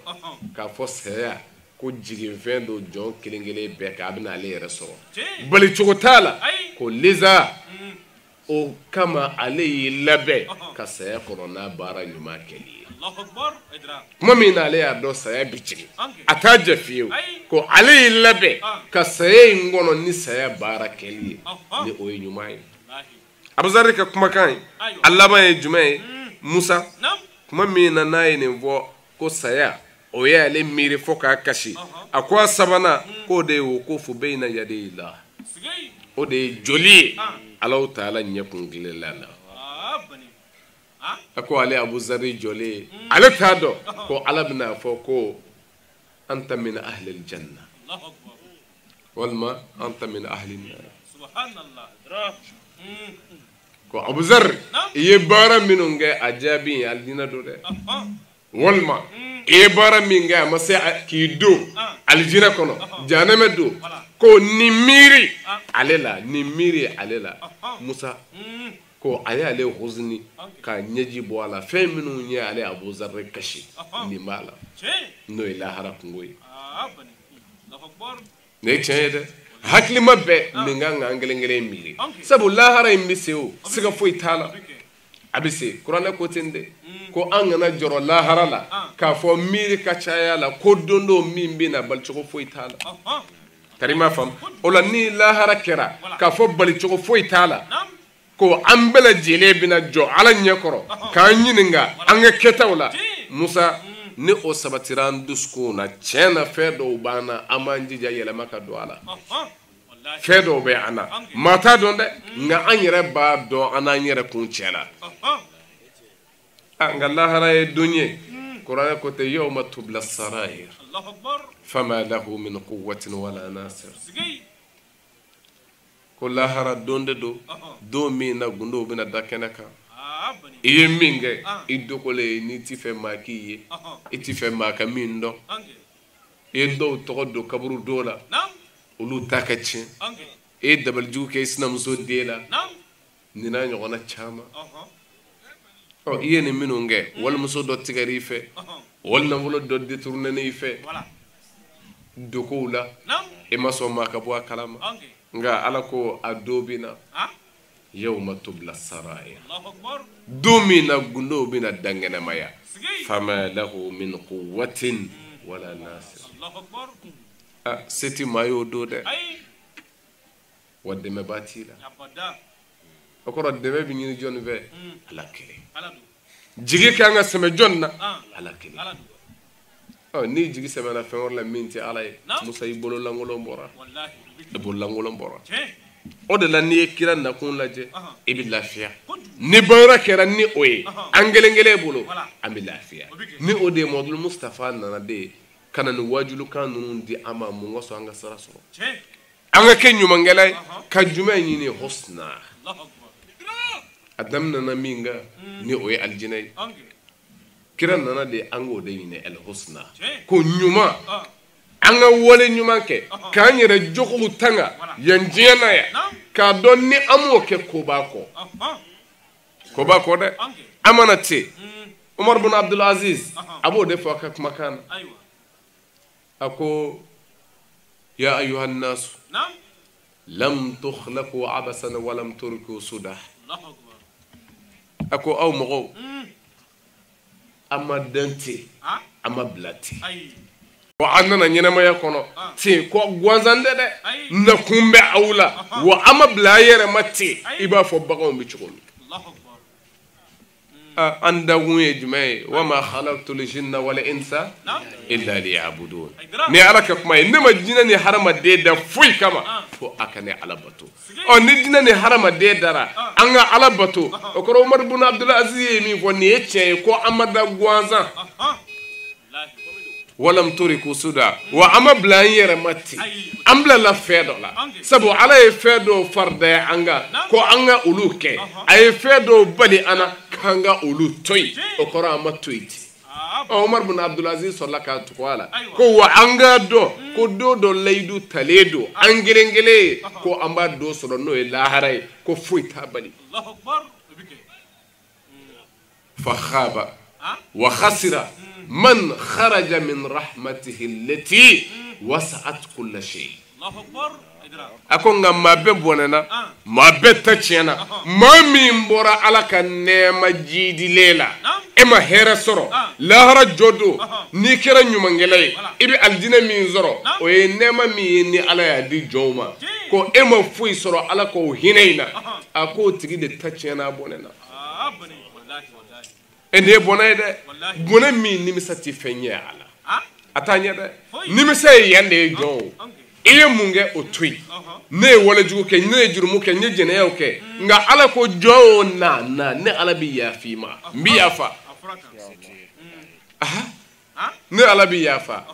k'a fɔ saya ko jiginfɛn don jɔn kelen kelen bɛɛ kan a bɛna ale yɛrɛ sɔrɔ bali cogo t'a la ko liza o kama ale y'i labɛn ka saya kɔnɔ n'a baara ɲuman kɛli ye kuma min na ale y'a dɔn saya bi jigin a t'a jɛ fiyewu ko ale y'i labɛn ka saya in kɔnɔ ni saya baara kɛli ye ni o ye ɲuman ye abuzari ka kumakan ye a laban ye jumɛn ye musa kuma min na n'a ye nin fɔ ko saya o ye ale miiri fo k'a kasi a ko a sabanan k'o de ye o ko fo beyina yadayillah o de ye joli ye Allahu Taala ɲɛkun tilela la a ko ale abuzari jɔlen ye ale t'a dɔn ko ala bɛna fɔ ko anta min ahli aljanna walima anta min ahli nar ko abuzari i ye baara minnu kɛ a jaabi ye alijinɛ don dɛ walima i ye baara min kɛ a ma se k'i don alijinɛ kɔnɔ jahanɛmɛ don ko ni miiri ale la ni miiri ale la Musa ko ale huzni ka ɲɛji bɔ a la fɛn minnu ye ale Abuzar kasi nin b'a la n'o ye lahara kungo ye ne ye tiɲɛ ye dɛ hakilima bɛɛ nin kan ka an kelen kelen miiri sabu lahara in bɛ se o siga foyi t'a la a bɛ se kuranɛ ko ten dɛ ko an kana jɔrɔ lahara la k'a fɔ miiri ka caya la ko don dɔ min bɛ na balicogo foyi t'a la tari ma faamu o la ni lahara kɛra k'a fɔ balicogo foyi t'a la ko an bɛɛ lajɛlen bɛna jɔ ala ɲɛkɔrɔ k'an ɲininka an ka kɛtaw la Musa ni o sabatira an dusukun na tiɲɛ na fɛn dɔw b'an na an b'an jija yɛlɛma ka don a la fɛn dɔw bɛ an na maa t'a dɔn dɛ nka an yɛrɛ b'a dɔn an n'an yɛrɛ kun cɛ la nka lahara ye don ye kuranɛ ko ten yawma tubla sarair fama lahu min quwwatin wala nasir ko lahara don de do don min na gundow bɛna da kɛnɛ kan i ye min kɛ i dogolen n'i t'i fɛ maa k'i ye i t'i fɛ maa ka min dɔn i ye dɔw tɔgɔ don kaburu dɔw la olu ta ka tiɲɛ i ye dabalijugu kɛ i sinamuso den la nin n'a ɲɔgɔnna caman i ye nin minnu kɛ walimuso dɔ tigɛra i fɛ wali nafolo dɔ détourné i fɛ dogow la i ma sɔn maa ka bɔ a kalama nka ala ko a don bɛ na yawma tubla sarair don min na gundow bɛna dangɛnɛmaya fama lahu min quwwatin wala nasir se ti maa y'o don dɛ wa dɛmɛba t'i la o kɔrɔ dɛmɛ bɛ ɲini jɔnni fɛ ala kelen jigi kan ka sɛmɛ jɔnni na ala kelen n'i jigi sɛmɛna fɛn wɛrɛ la min tɛ ala ye Musa i bolo lankolon bɔra i bolo lankolon bɔra o de la n'i ye kira nakun lajɛ i bɛ lafiya ni baara kɛra ni o ye an kelen kelen bolo an bɛ lafiya ni o de ye Muhamadu Mustafa nana de ye ka na ni wajulukan ninnu di an ma mun ka sɔn an ka sara sɔrɔ an ka kɛ ɲumankɛla ye ka jumɛn ɲini husna a daminɛna min kan ni o ye alijinɛ ye kira nana de an k'o de ɲini al husna ko ɲuman an ka wale ɲuman kɛ k'an yɛrɛ jogow tanga yan diɲɛ na yan k'a dɔn ni an m'o kɛ koba kɔ dɛ an mana ten Umar bin Abdul Aziz a b'o de fɔ a ka kumakan na a ko ya ayyuhan nasu lam tukhlaqu abasan wa lam turku sudah a ko aw mɔgɔw an ma dan ten an ma bila ten wa an nana ɲɛnamaya kɔnɔ ten ko gansan tɛ dɛ nakun bɛ aw la wa an ma bila a yɛrɛ ma ten i b'a fɔ baganw bɛ cogo min an dakun ye jumɛn ye wa ma khalaqtul jinna wal insa illa liya'budun ni ala ka kuma ye ne ma jinɛ ni hadamaden da foyi kama fo a ka ne ala bato ni jinɛ ni hadamaden dara an ka ala bato o kɔrɔ Umar bin Abdul Aziz ye min fɔ nin ye tiɲɛ ye ko an ma da gansan walam turiku suda wa an ma bila an yɛrɛ ma ten an bilala fɛn dɔ la sabu ala ye fɛn dɔw faridaya an kan ko an ka olu kɛ a ye fɛn dɔw bali an na k'an ka olu to yen o kɔrɔ an ma to yen ten Umar bin Abdul Aziz sɔrɔla k'a tugu a la ko wa an k'a dɔn ko don dɔ layidu talen don an kelen kelen ye ko an b'a don sɔrɔ n'o ye lahara ye ko foyi t'a bali fa khaba wa khasira من خرج من رحمته التي وسعت كل شيء akon nga mabe bonena mabe tachena mami mbora ala ka nema jidi lela ema hera soro lahara jodo ni kera nyumangele ibi aljina min zoro o ye nema mi ni ala ya di joma ko ema fui soro ala ko hineina ako tigi de tachena bonena ende bonay de bone mi nimisa ti fenye ala atanya de nimisa yande jo iye munge otui ne wala jugo ke ne jurumu ke ne jene yaw ke nga ala ko jo na ne ala bi yafi ma mbi yafa ne ala bi yafa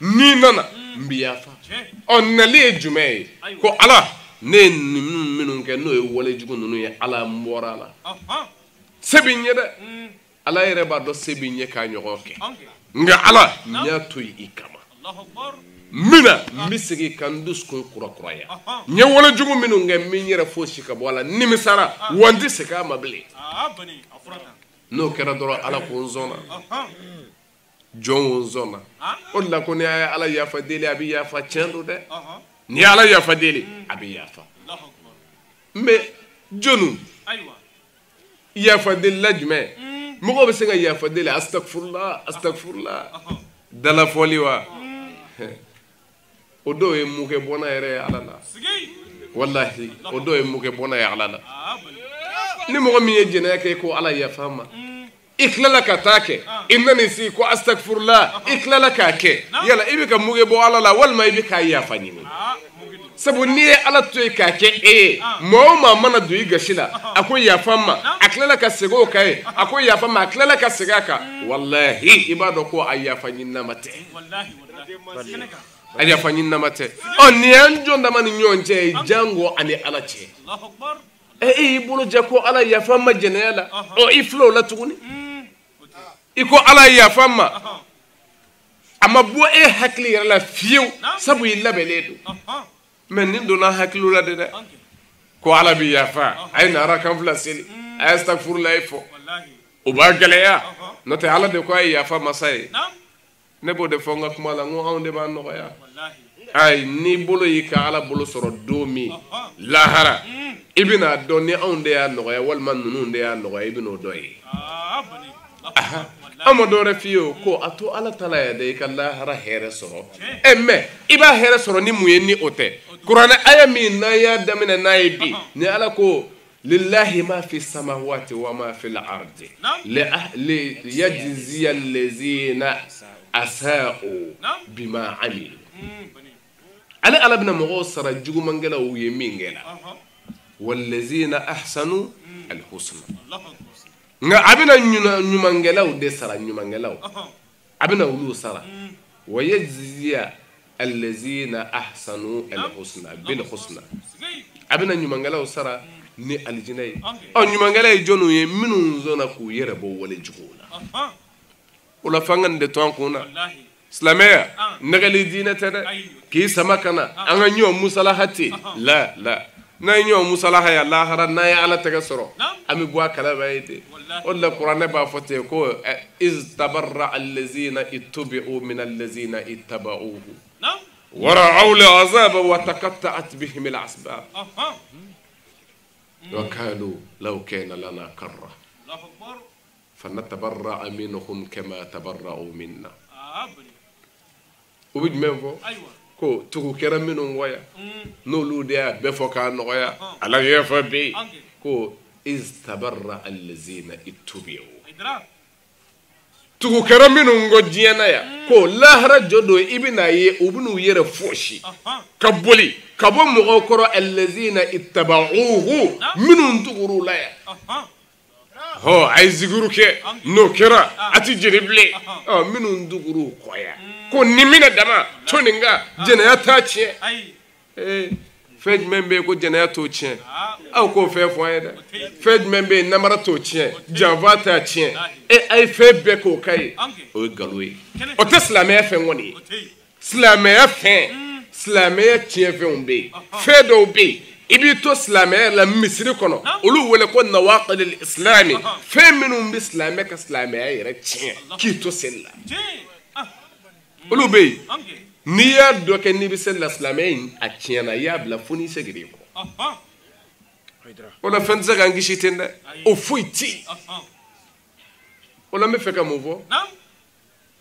ni nana mbi yafa on na le jume ko ala ne minun ke no wala jugo nunu ya ala mbora la sebinye de ala yɛrɛ b'a dɔn se bɛ ɲɛ k'a ɲɔgɔn kɛ nka ala ɲa to i kama mina misigi kan dusko kura nya wala jugu minu ngam min yera foshi ka wala nimisara wandi seka mabli no kera doro ala ko zona jon zona olla ko ni ala ya fadeli abi ya fa chendo de ni ala ya fadeli abi ya fa me jonu ya fadeli lajme mugo be senga ya fadeli astaghfirullah dala foliwa odo e muke bona ere ala la wallahi odo e muke bona ya ala la ni mugo mi yejena ke ko ala ya fama iklalaka take innani si ko astaghfirullah iklalaka ke yala ibika muge bo ala la wal ma ibika ya fanyini sabu ni ala to ka ke mo ma mana do yi gashila akoy ya fama aklalaka sego kai akoy ya fama aklalaka segaka wallahi ibado ko ayya fanyina mate wallahi ayya fanyina mate on yanjo ndamani nyonje jango ani ala che Allahu akbar bulu jako ala ya fama jenela o iflo la tuguni iko ala ya fama amma bo hakli la fiu sabu labeledu men nin dona haklu la de ko ala bi ya fa ay nara kan flasili astaghfirullah fo o ba galeya note ala de ko ay ya fa masay ne bo de fonga kuma la ngo awde ba no ya ay ni bolo yika ala bolo soro domi lahara ibina donni awde ya no ya wal man nunu de ya no ya ibino doy amado refiyo ko ato ala tala ya de kala hara here soro emme iba here soro ni muyenni ote qur'ana aya min na ya damina naibi ni ala ko lillahi ma fi samawati wa ma fi al-ardi li yajzi allazina asa'u bima amilu ala ibn mughasara jugu mangela o yemingela wallazina ahsanu al-husna nga abina nyumangelaw de sara nyumangelaw abina wulu sara wayajziya allazina ahsanu alhusna bil husna abina nyumangelaw sara ni aljinay o nyumangelay jonu ye minu zona ku yere bo wala jugula wala fangan de ton kuna islamaya nagali dinata ki samakana anga nyo musalahati la na nyo musalaha ya lahara na ya ala tagasoro ami bua kala bayde wala qur'ana ba fote ko iz tabarra allazina ittabi'u min allazina ittaba'uhu wa ra'aw al'azaba wa taqatta'at bihim al'asbab wa qalu law kana lana karra Allahu akbar fanatabarra minhum kama tabarra'u minna ubid membo aywa ko tugu kera minun waya no lude be foka no ya ala yefa be ko istabarra allazina ittubi'u tugu kera minun go jiena ya ko lahara jodo ibina ye ubunu yere foshi kabuli kabo mo koro allazina ittaba'uhu minun tuguru la ya ho ay ziguru ke no kera ati jirible minun duguru koya ko nimina dama toninga jenaya ta chie fej membe ko jenaya to chie aw ko fe foyeda fej membe namara to chie java ta chie ay fe be ko kai o galwe o teslamé fe ngoni slamé fe slamé chie fe umbe fe do be ibi to slamé la misri kono olu wala ko nawaqid al-islam fe minum bi slamé ka slamé ay chie ki to sella olu be ni ya doke ni bi sel islamain a tiena ya bla funi segiri ko ona fenza gangi shitenda o fuiti ona me feka movo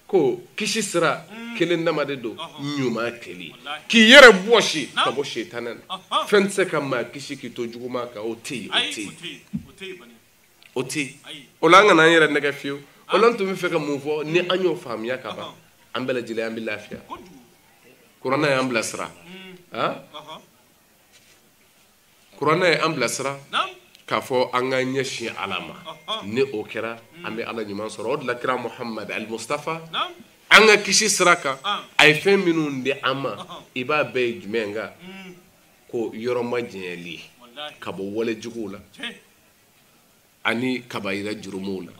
ko kishi sira kelen na madedo nyuma keli ki yere boshi ka bo shetanan fenza kama kishi ki to juguma ka oti olanga na yere nega fiu olanto me feka movo ni anyo famia ka ba ambela jile ambila afia kurana ya ambla sra kurana ya ambla sra kafo anga nyeshi alama ne okera ambe ala nyuma soro od la kira muhammad al mustafa anga kishi sraka ay feminu ndi ama iba be jumenga ko yoro majeli kabo wole jugula ani kabayira jurumula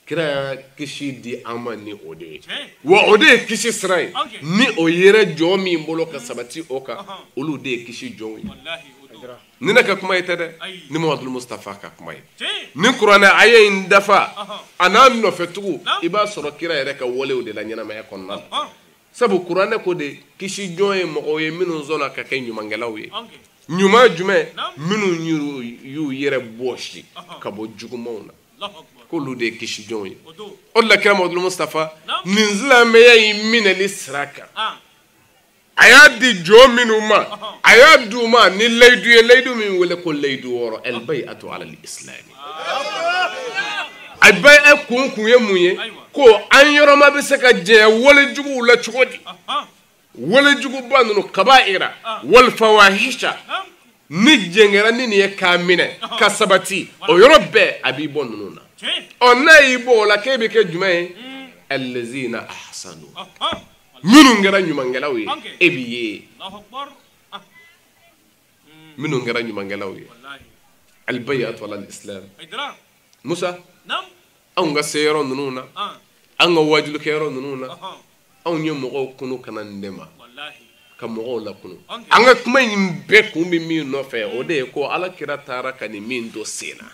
kira kisi di ama ni ode wa ode kisi srai ni o yere jo mi mbolo ka sabati oka olu de kisi jo ni naka kuma ita de ni Muhammadu Mustafa ka kuma ni Qur'ana ayin dafa anan no fetugu iba soro kira yere ka wole ode la nyana ma yakonna sabu Qur'ana ko de kisi jo e mo ye minu zona ka kay nyuma ngelaw ye nyuma jume minu nyuru yu yere boshi ka bo jugumona kolu de kisi jon ye o la kira Muhammadu Mustafa ninzila me ya min al-israka aya di jo minu ma aya du ma ni laydu ye laydu min wala ko laydu woro al bay'atu ala al-islam ay bay e kun ye munye ko an yoro ma be se ka je wala jugu la chugodi wala jugu banu kaba'ira wal fawahisha ni jengera ni ye kamine kasabati o yoro be abi bonuna ona ibo la kebe ke jume allazina ahsanu minun ngara nyuma ngelaw ye ebiye minun ngara nyuma ngelaw ye al bay'at wala al islam musa an ga seyro nununa an ga wajulu kero nununa an nyemo ko kunu kanandema ka mogo la kunu an ga kuma be kumbi mi no fe o de ko ala kira tara kani min do sena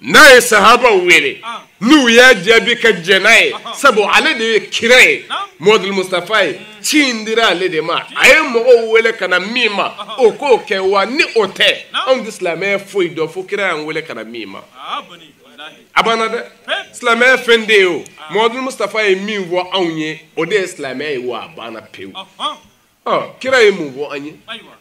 na ye sahaba wele nu ya jabi ka jenaye sabu ale de kiraye Muhammadu Mustafa chindira ale de ma ay mogo wele kana mima o ko ke wa ni ote on islam e foi do fo kira an wele kana mima abana de islam e fende o Muhammadu Mustafa e mi wo anye o de islam e wa bana pew kira e mu wo anye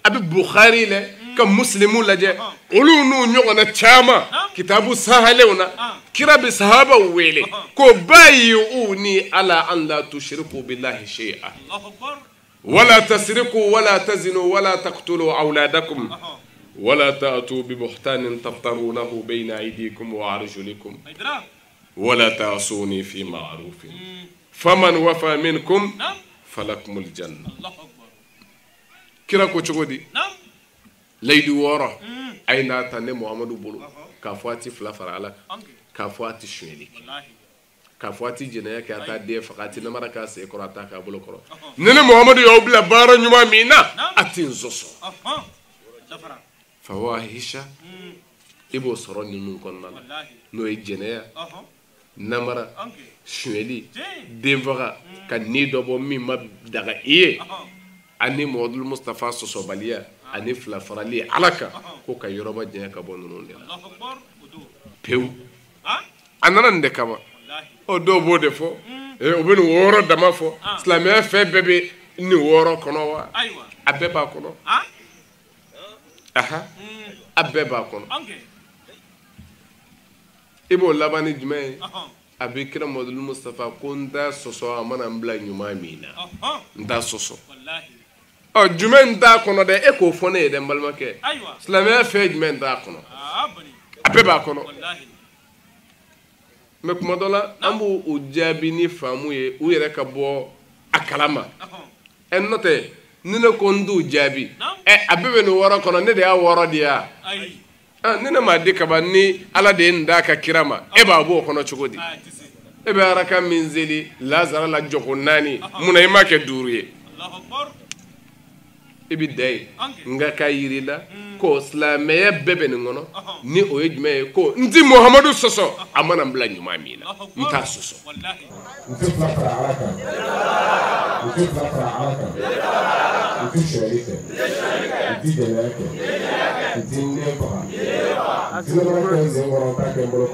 abi Bukhari le ka muslimu laje olu nu nyogona chama kitabu sahalewna kira bi sahaba wele ko bayyuni ala an la tushriku billahi shay'a wala tasriku wala tazinu wala taqtulu awladakum wala ta'tu bi buhtanin taftarunahu bayna aydikum wa arjulikum wala ta'suni fi ma'rufin faman wafa minkum falakumul janna kira ko chogodi laydu woro ayna tane Muhammadu bulu ka fati fla fara ala ka fati shweli ka fati jina ka ta de fakati na maraka se korata ka bulu koro nene Muhammadu yo bla bara nyuma mina atin zoso fawahisha ibo soroni nun konna no e jina namara shweli devara ka ni dobo mi ma daga iye ani Muhammadu Mustafa soso balia ani fla farali alaka ko ka yoroba je ka bonunu de pew anana nde kama o do bode fo e o ben woro dama fo islamia fe bebe ni woro kono wa abeba kono abeba kono ibo labani jume abikira Muhammadu Mustafa ko nda soso amana mbla nyuma mina nda soso jumen da kono de e ko fone de mbalmake islamia fe jumen da kono abeba kono me kuma dola ambu ujabi ni famu ye u yere ka bo akalama en note nina ko ndu jabi abebe no woro kono ne de a woro dia nina ma de kaba ni ala de nda ka kirama e ba bo kono chugodi e be araka minzeli lazara la joko nani muna imake duruye ibi day nga kayirila ko islamaya bebe ngono ni o yejme ko ndi Muhammadu soso amana mbla nyuma mina nta soso wallahi ntifla faraka ntisharika ntidelaka ntindepa ntindepa zengoro take mbolo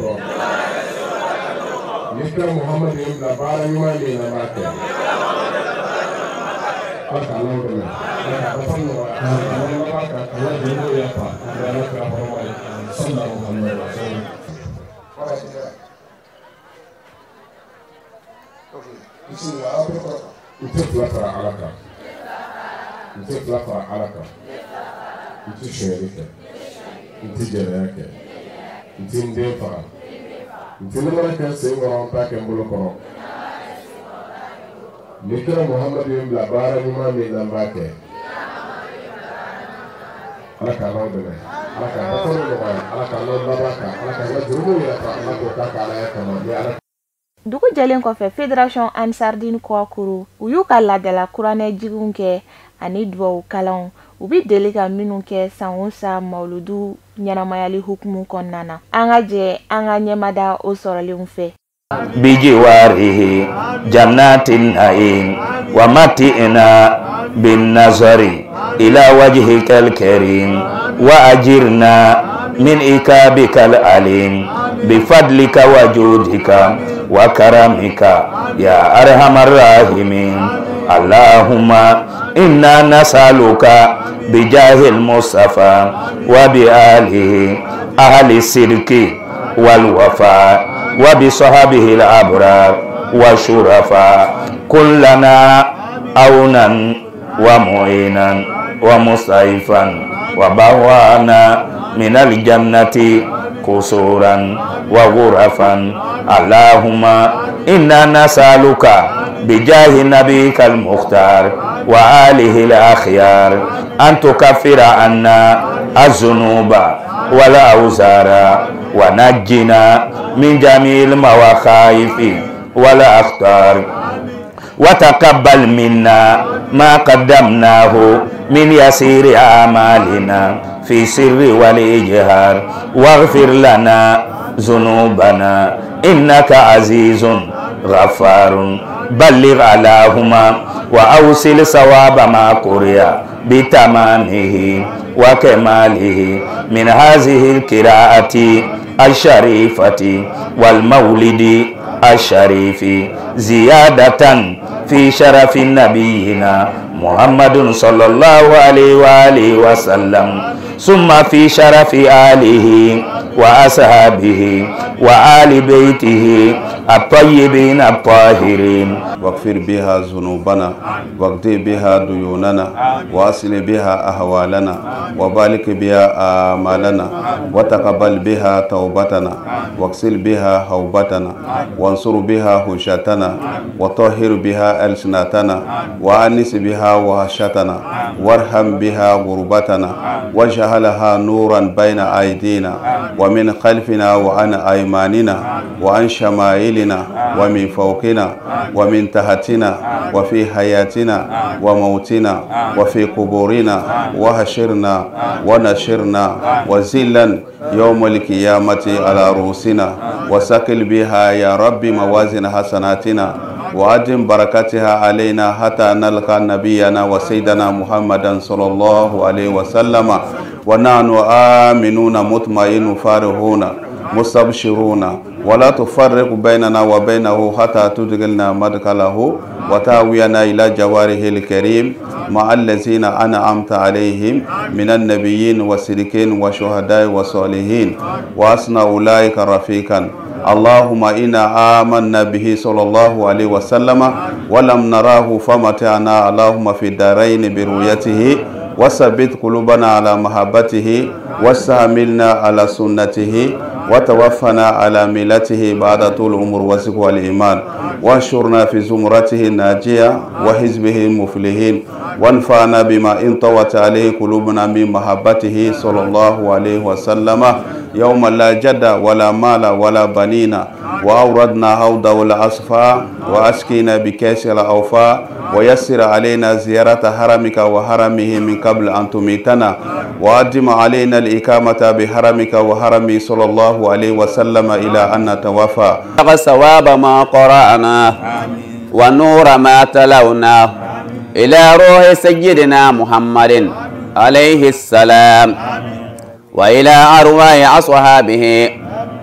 Mr. Muhammad ibn Bara nyuma mina mate Nikra Muhammad ibn Bara nyuma mina mate alaka no de alaka no alaka no baraka alaka no jumu ya ta alaka ka ala ya kama ya dugu jɛlen kɔfɛ Fédération Ansardine Kouakuru u y'u ka ladala kuranɛ jiginw kɛ ani duwawu kalanw u bi deli ka minnu kɛ san o san mawludu ɲɛnamayali hukumu kɔnɔna na. An ka jɛ an ka ɲɛmada o sɔrɔlenw fɛ. بجواره جنات النعيم ومتئنا بالنظر إلى وجهك الكريم وأجرنا من إكابك العليم بفضلك وجودك وكرمك يا أرحم الراحمين. اللهم إنا نسألك بجاه المصطفى وبآله أهل الصدق والوفاء وبصحابه الأبرار والشرفاء كلنا عونا ومعينا ومصطفى وبوانا من الجنة قصورا وغرفا. اللهم إنا نسألك بجاه نبيك المختار وآله الأخيار أن تكفر عنا الذنوب والأوزار ونجنا من جميع المخاوف والأخطار وتقبل منا ما قدمناه من يسير أعمالنا في سر والإجهار واغفر لنا ذنوبنا إنك عزيز غفار. بلغ اللهم وأوصل ثواب ما قرئ بتمامه وكماله من هذه القراءة الشريفة والمولد الشريف زيادة في شرف نبينا محمد صلى الله عليه وآله وسلم ثم في شرف آله وأصحابه وآل بيته الطيبين الطاهرين. واغفر بها ذنوبنا واقضي بها ديوننا واصل بها أهوالنا وبارك بها آمالنا وتقبل بها توبتنا واغسل بها حوبتنا وانصر بها حجتنا وطهر بها ألسنتنا وأنس بها وحشتنا وارحم بها غربتنا واجعلها نورا بين أيدينا ومن خلفنا وعن أيماننا وعن شمائلنا ومن فوقنا ومن تحتنا وفي حياتنا وموتنا وفي قبورنا وحشرنا ونشرنا وزلا يوم القيامة على رؤوسنا وسكل بها يا رب موازن حسناتنا وأدم بركاتها علينا حتى نلقى نبينا وسيدنا محمدا صلى الله عليه وسلم ونحن آمنون مطمئنون فارغون مستبشرون ولا تفرق بيننا وبينه حتى تدخلنا مدخله وتاوينا إلى جواره الكريم مع الذين أنعمت عليهم من النبيين والصديقين والشهداء والصالحين وحسن أولئك رفيقا. اللهم إنا آمنا به صلى الله عليه وسلم ولم نراه فمتعنا اللهم في الدارين برؤيته وثبت قلوبنا على محبته واستعملنا على سنته وتوفنا على ملته بعد طول العمر والصحة والإيمان وانشرنا في زمرته الناجية وحزبه المفلحين وانفعنا بما انطوت عليه قلوبنا من محبته صلى الله عليه وسلم يوم لا جد ولا مال ولا بنين وأوردنا هودا والأصفاء وأسكينا بكاس الأوفاء ويسر علينا زيارة حرمك وحرمه من قبل أن تميتنا وأدم علينا الإقامة بحرمك وحرمه صلى الله عليه وسلم إلى أن نتوفى. ثواب ما قرأناه ونور ما تلوناه إلى روح سيدنا محمد عليه السلام وإلى أرواح أصحابه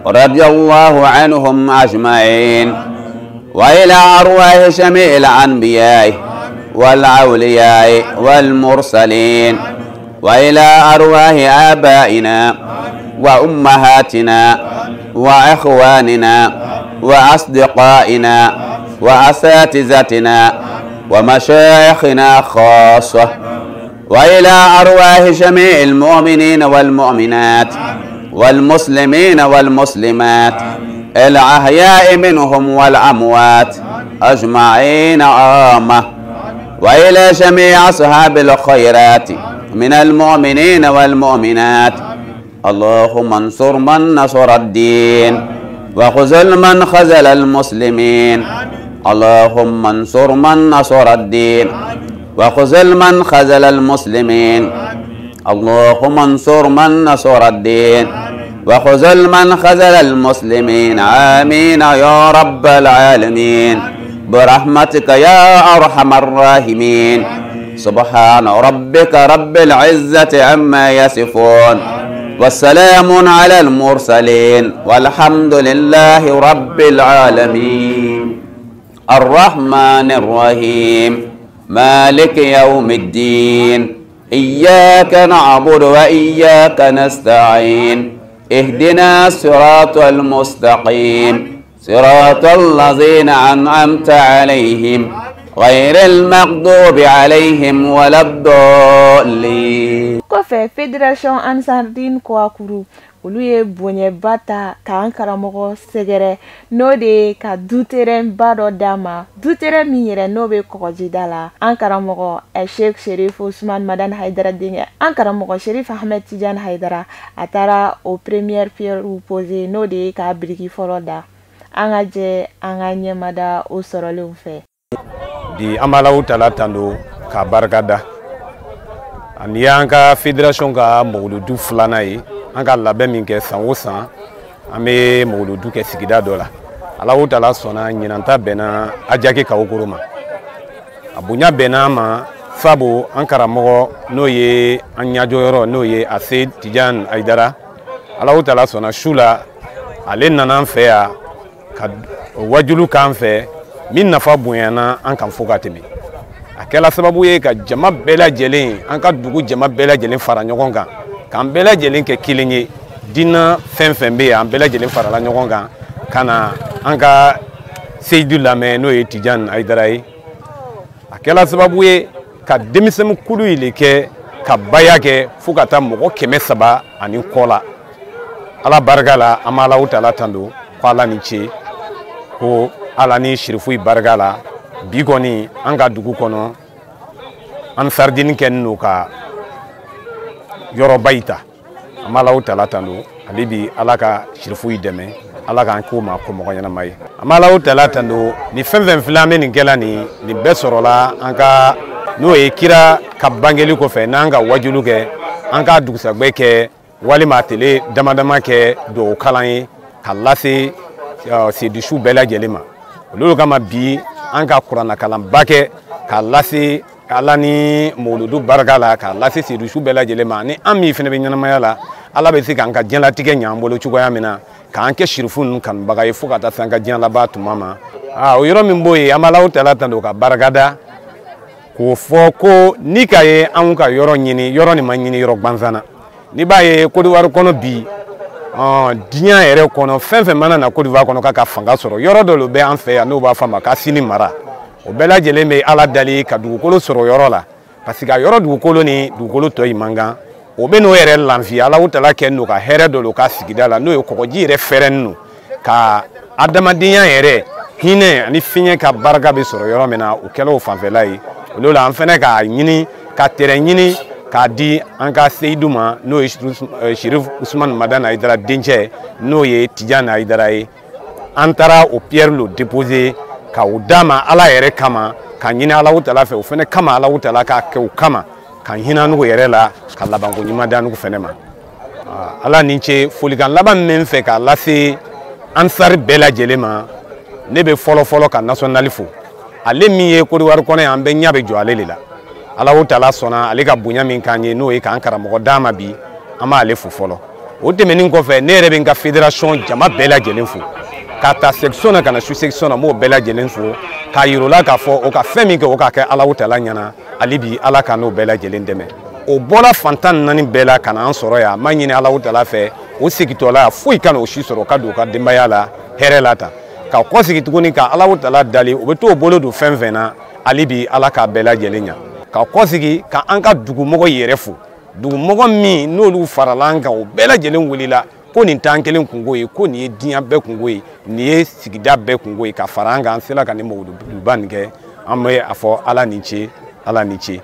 رضي الله عنهم أجمعين وإلى أرواح جميع الأنبياء والأولياء والمرسلين وإلى أرواح آبائنا وأمهاتنا وإخواننا وأصدقائنا وأساتذتنا ومشايخنا خاصة وإلى أرواح جميع المؤمنين والمؤمنات والمسلمين والمسلمات الأحياء منهم والأموات أجمعين عامة وإلى جميع أصحاب الخيرات من المؤمنين والمؤمنات. اللهم انصر من نصر الدين وخذل من خذل المسلمين اللهم انصر من نصر الدين وخذل من خذل المسلمين اللهم انصر من نصر الدين وخذل من خذل المسلمين آمين يا رب العالمين برحمتك يا أرحم الراحمين سبحان ربك رب العزة عما يصفون والسلام على المرسلين والحمد لله رب العالمين الرحمن الرحيم مالك يوم الدين إياك نعبد وإياك نستعين اهدنا الصراط المستقيم صراط الذين أنعمت عليهم غير المغضوب عليهم ولا الضالين. Kɔfɛ Fédération Ansardine Kouakourou olu ye bonyeba ta k'an karamɔgɔ sɛgɛrɛ n'o de ye ka du terrainba dɔ d'a ma du terrain min yɛrɛ n'o bɛ Kɔgɔjida la an karamɔgɔ Cheikh Cherif Ousmane Madane Haidara denkɛ an karamɔgɔ Cherif Ahmed Tidiane Haidara a taara o première pierre poser n'o de ye k'a biriki fɔlɔ da an ka jɛ an ka ɲɛmada o sɔrɔlenw fɛ. Di amalaw tala tando ka barikada ani y'an ka fédération ka mawuludu filanan ye an ka labɛn min kɛ san o san an bɛ mawuludu kɛ sigida dɔ la Alaw tala sɔnna ɲinanta bɛnna Ajaki Kawokoro ma a bonya bɛnna ma sabu an karamɔgɔ n'o ye an ɲajɔyɔrɔ n'o ye Ase Tidiane Haidara Alaw tala sɔnna su la ale nana an fɛ yan ka wajulu k'an fɛ min nafa bonyana an kan fo ka tɛmɛ a kɛla sababu ye ka jama bɛɛ lajɛlen an ka dugu jama bɛɛ lajɛlen fara ɲɔgɔn kan k'an bɛɛ lajɛlen kɛ kelen ye diinɛ fɛn fɛn bɛ yen an bɛɛ lajɛlen farala ɲɔgɔn kan ka na an ka Seyidu lamɛn n'o ye Tidiane Haidara ye a kɛla sababu ye ka denmisɛnnin kulu ile kɛ ka baya kɛ fo ka taa mɔgɔ 300 ani kɔ la Ala barika la an bɛ Alaw tala tando ko Ala ni ce ko Ala ni Sherifu barika la bi kɔni an ka dugu kɔnɔ an sardini kɛ n'o ka yɔrɔba ita an bɛ Alaw tala tando ale bi Ala ka Sherifu dɛmɛ Ala k'an k'o ma ko mɔgɔ ɲɛnama ye an bɛ Alaw tala tando ni fɛn fɛn filɛ an bɛ nin kɛla nin bɛɛ sɔrɔla an ka n'o ye kira ka bangeli kɔfɛ n'an ka wajulu kɛ an ka dugusɛgbɛ kɛ walima tele dama dama kɛ dugawu kalan ye ka lase sedusu bɛɛ lajɛlen ma olu kama bi an ka kuranna kalanba kɛ ka lase Ala ni mawuludu barika la ka lase sedusu bɛɛ lajɛlen ma ni an min fana bɛ ɲɛnamaya la Ala bɛ se k'an ka diɲɛlatigɛ ɲ'an bolo cogoya min na k'an kɛ Sherifu ninnu kanubaga ye fo ka taa se an ka diɲɛ laban tuma ma o yɔrɔ min b'o ye an bɛ Alaw tala tando ka barikada k'o fɔ ko ni ka ye anw ka yɔrɔ ɲini yɔrɔ nin ma ɲini yɔrɔ gansan na ni b'a ye Côte d'Ivoire kɔnɔ bi diɲɛ yɛrɛ kɔnɔ fɛn fɛn mana na Côte d'Ivoire kɔnɔ k'a ka fanga sɔrɔ yɔrɔ dɔ bɛ an fɛ yan n'o b'a fɔ a ma k'a Sini mara o bɛɛ lajɛlen bɛ Ala dali ka dugukolo sɔrɔ yɔrɔ la parce que a yɔrɔ dugukolo ni dugukolo tɔ in man kan o bɛ n'o yɛrɛ lafiya Alaw tala kɛ n'o ka hɛrɛ dɔ ka sigida la n'o ye kɔgɔji yɛrɛ fɛrɛni no ka adamadenya yɛrɛ hinɛ ani fiɲɛ ka barika bɛ sɔrɔ yɔrɔ min na o kɛla o fanfɛla ye olu la an fɛnɛ k'a ɲini ka terrain ɲini k'a di an ka Seyidu ma n'o ye Cherif Ousmane Madane Haidara dencɛ n'o ye Tidiane Haidara ye an taara o pierre lo déposer ka o d'a ma Ala yɛrɛ kama ka ɲini Alaw tala fɛ o fɛnɛ kama Alaw tala k'a kɛ o kama ka hinɛ nugu yɛrɛ la ka labanko ɲuman da nugu fɛnɛ ma Ala ni ce folikan laban min fɛ k'a lase Ansari bɛɛ lajɛlen ma ne bɛ fɔlɔ ka national fo ale min ye Côte d'Ivoire kɔnɔ an bɛ ɲɛ bɛ jɔ ale de la Alaw tala sɔnna ale ka bonya min k'an ye n'o ye k'an karamɔgɔ d'a ma bi an b'ale fo fɔlɔ o tɛmɛnen kɔfɛ ne yɛrɛ bɛ n ka fédération jama bɛɛ lajɛlen fo ka taa section na ka na su section na m'o bɛɛ lajɛlen fo k'a yir'u la k'a fɔ o ka fɛn min kɛ o ka kɛ Alaw tala ɲɛna hali bi Ala ka n'o bɛɛ lajɛlen dɛmɛ o bɔra fantan 4 bɛɛ la ka na an sɔrɔ yan n b'a ɲini Alaw tala fɛ o segintɔla foyi kana o si sɔrɔ ka don o ka denbaya la hɛrɛ la ta ka kɔ sigi tuguni ka Alaw tala dali o bɛ t'o bolo don fɛn fɛn na hali bi Ala k'a bɛɛ lajɛlen ɲa ka kɔ sigi ka an ka dugumɔgɔ yɛrɛ fo dugumɔgɔ min n'olu farala an kan o bɛɛ lajɛlen wulila ko nin t'an kelen kungo ye ko nin ye diɲɛ bɛɛ kungo ye nin ye sigida bɛɛ kungo ye ka fara an kan an sera ka nin mawuluduba nin kɛ an bɛ a fɔ Ala ni ce Ala ni ce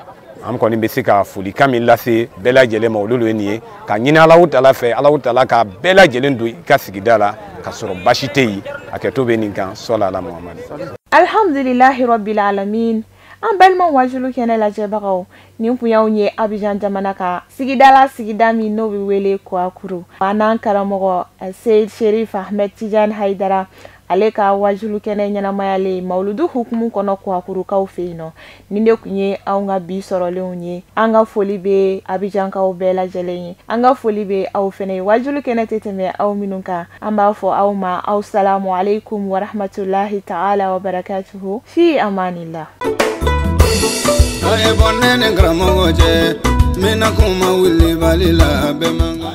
am kɔni bɛ se ka foli kan min lase bɛɛ lajɛlen ma olu ye nin ye ka ɲini Alahu Taala fɛ Alahu Taala ka bɛɛ lajɛlen don I ka sigida la ka sɔrɔ basi tɛ yen hakɛto bɛ nin kan sɔlala Muhamadu. Alhamdulillahi rabbil alamin. An balima wajulu kɛnɛ lajɛbagaw nin kun y'anw ye Abidjan jamana kan sigida min n'o bɛ wele Kouakourou n'an karamɔgɔ Seyid Sherif Ahmed Tidiane Haidara ale ka wajulu kɛnɛ ɲɛnamayalen mawludu hukumu kɔnɔ Kouakouroukaw fɛ yen nɔ nin de kun ye anw ka bi sɔrɔlenw ye an ka foli bɛ Abidjankaw bɛɛ lajɛlen ye an ka foli bɛ aw fɛnɛ ye wajulu kɛnɛ tɛ tɛmɛ aw minnu kan an b'a fɔ aw ma aw salamu alaikum wa rahmatulahi ta'ala wa barakatuhu fi amanillah. Ay bonne ne gramo goje mina kuma wili balila be manga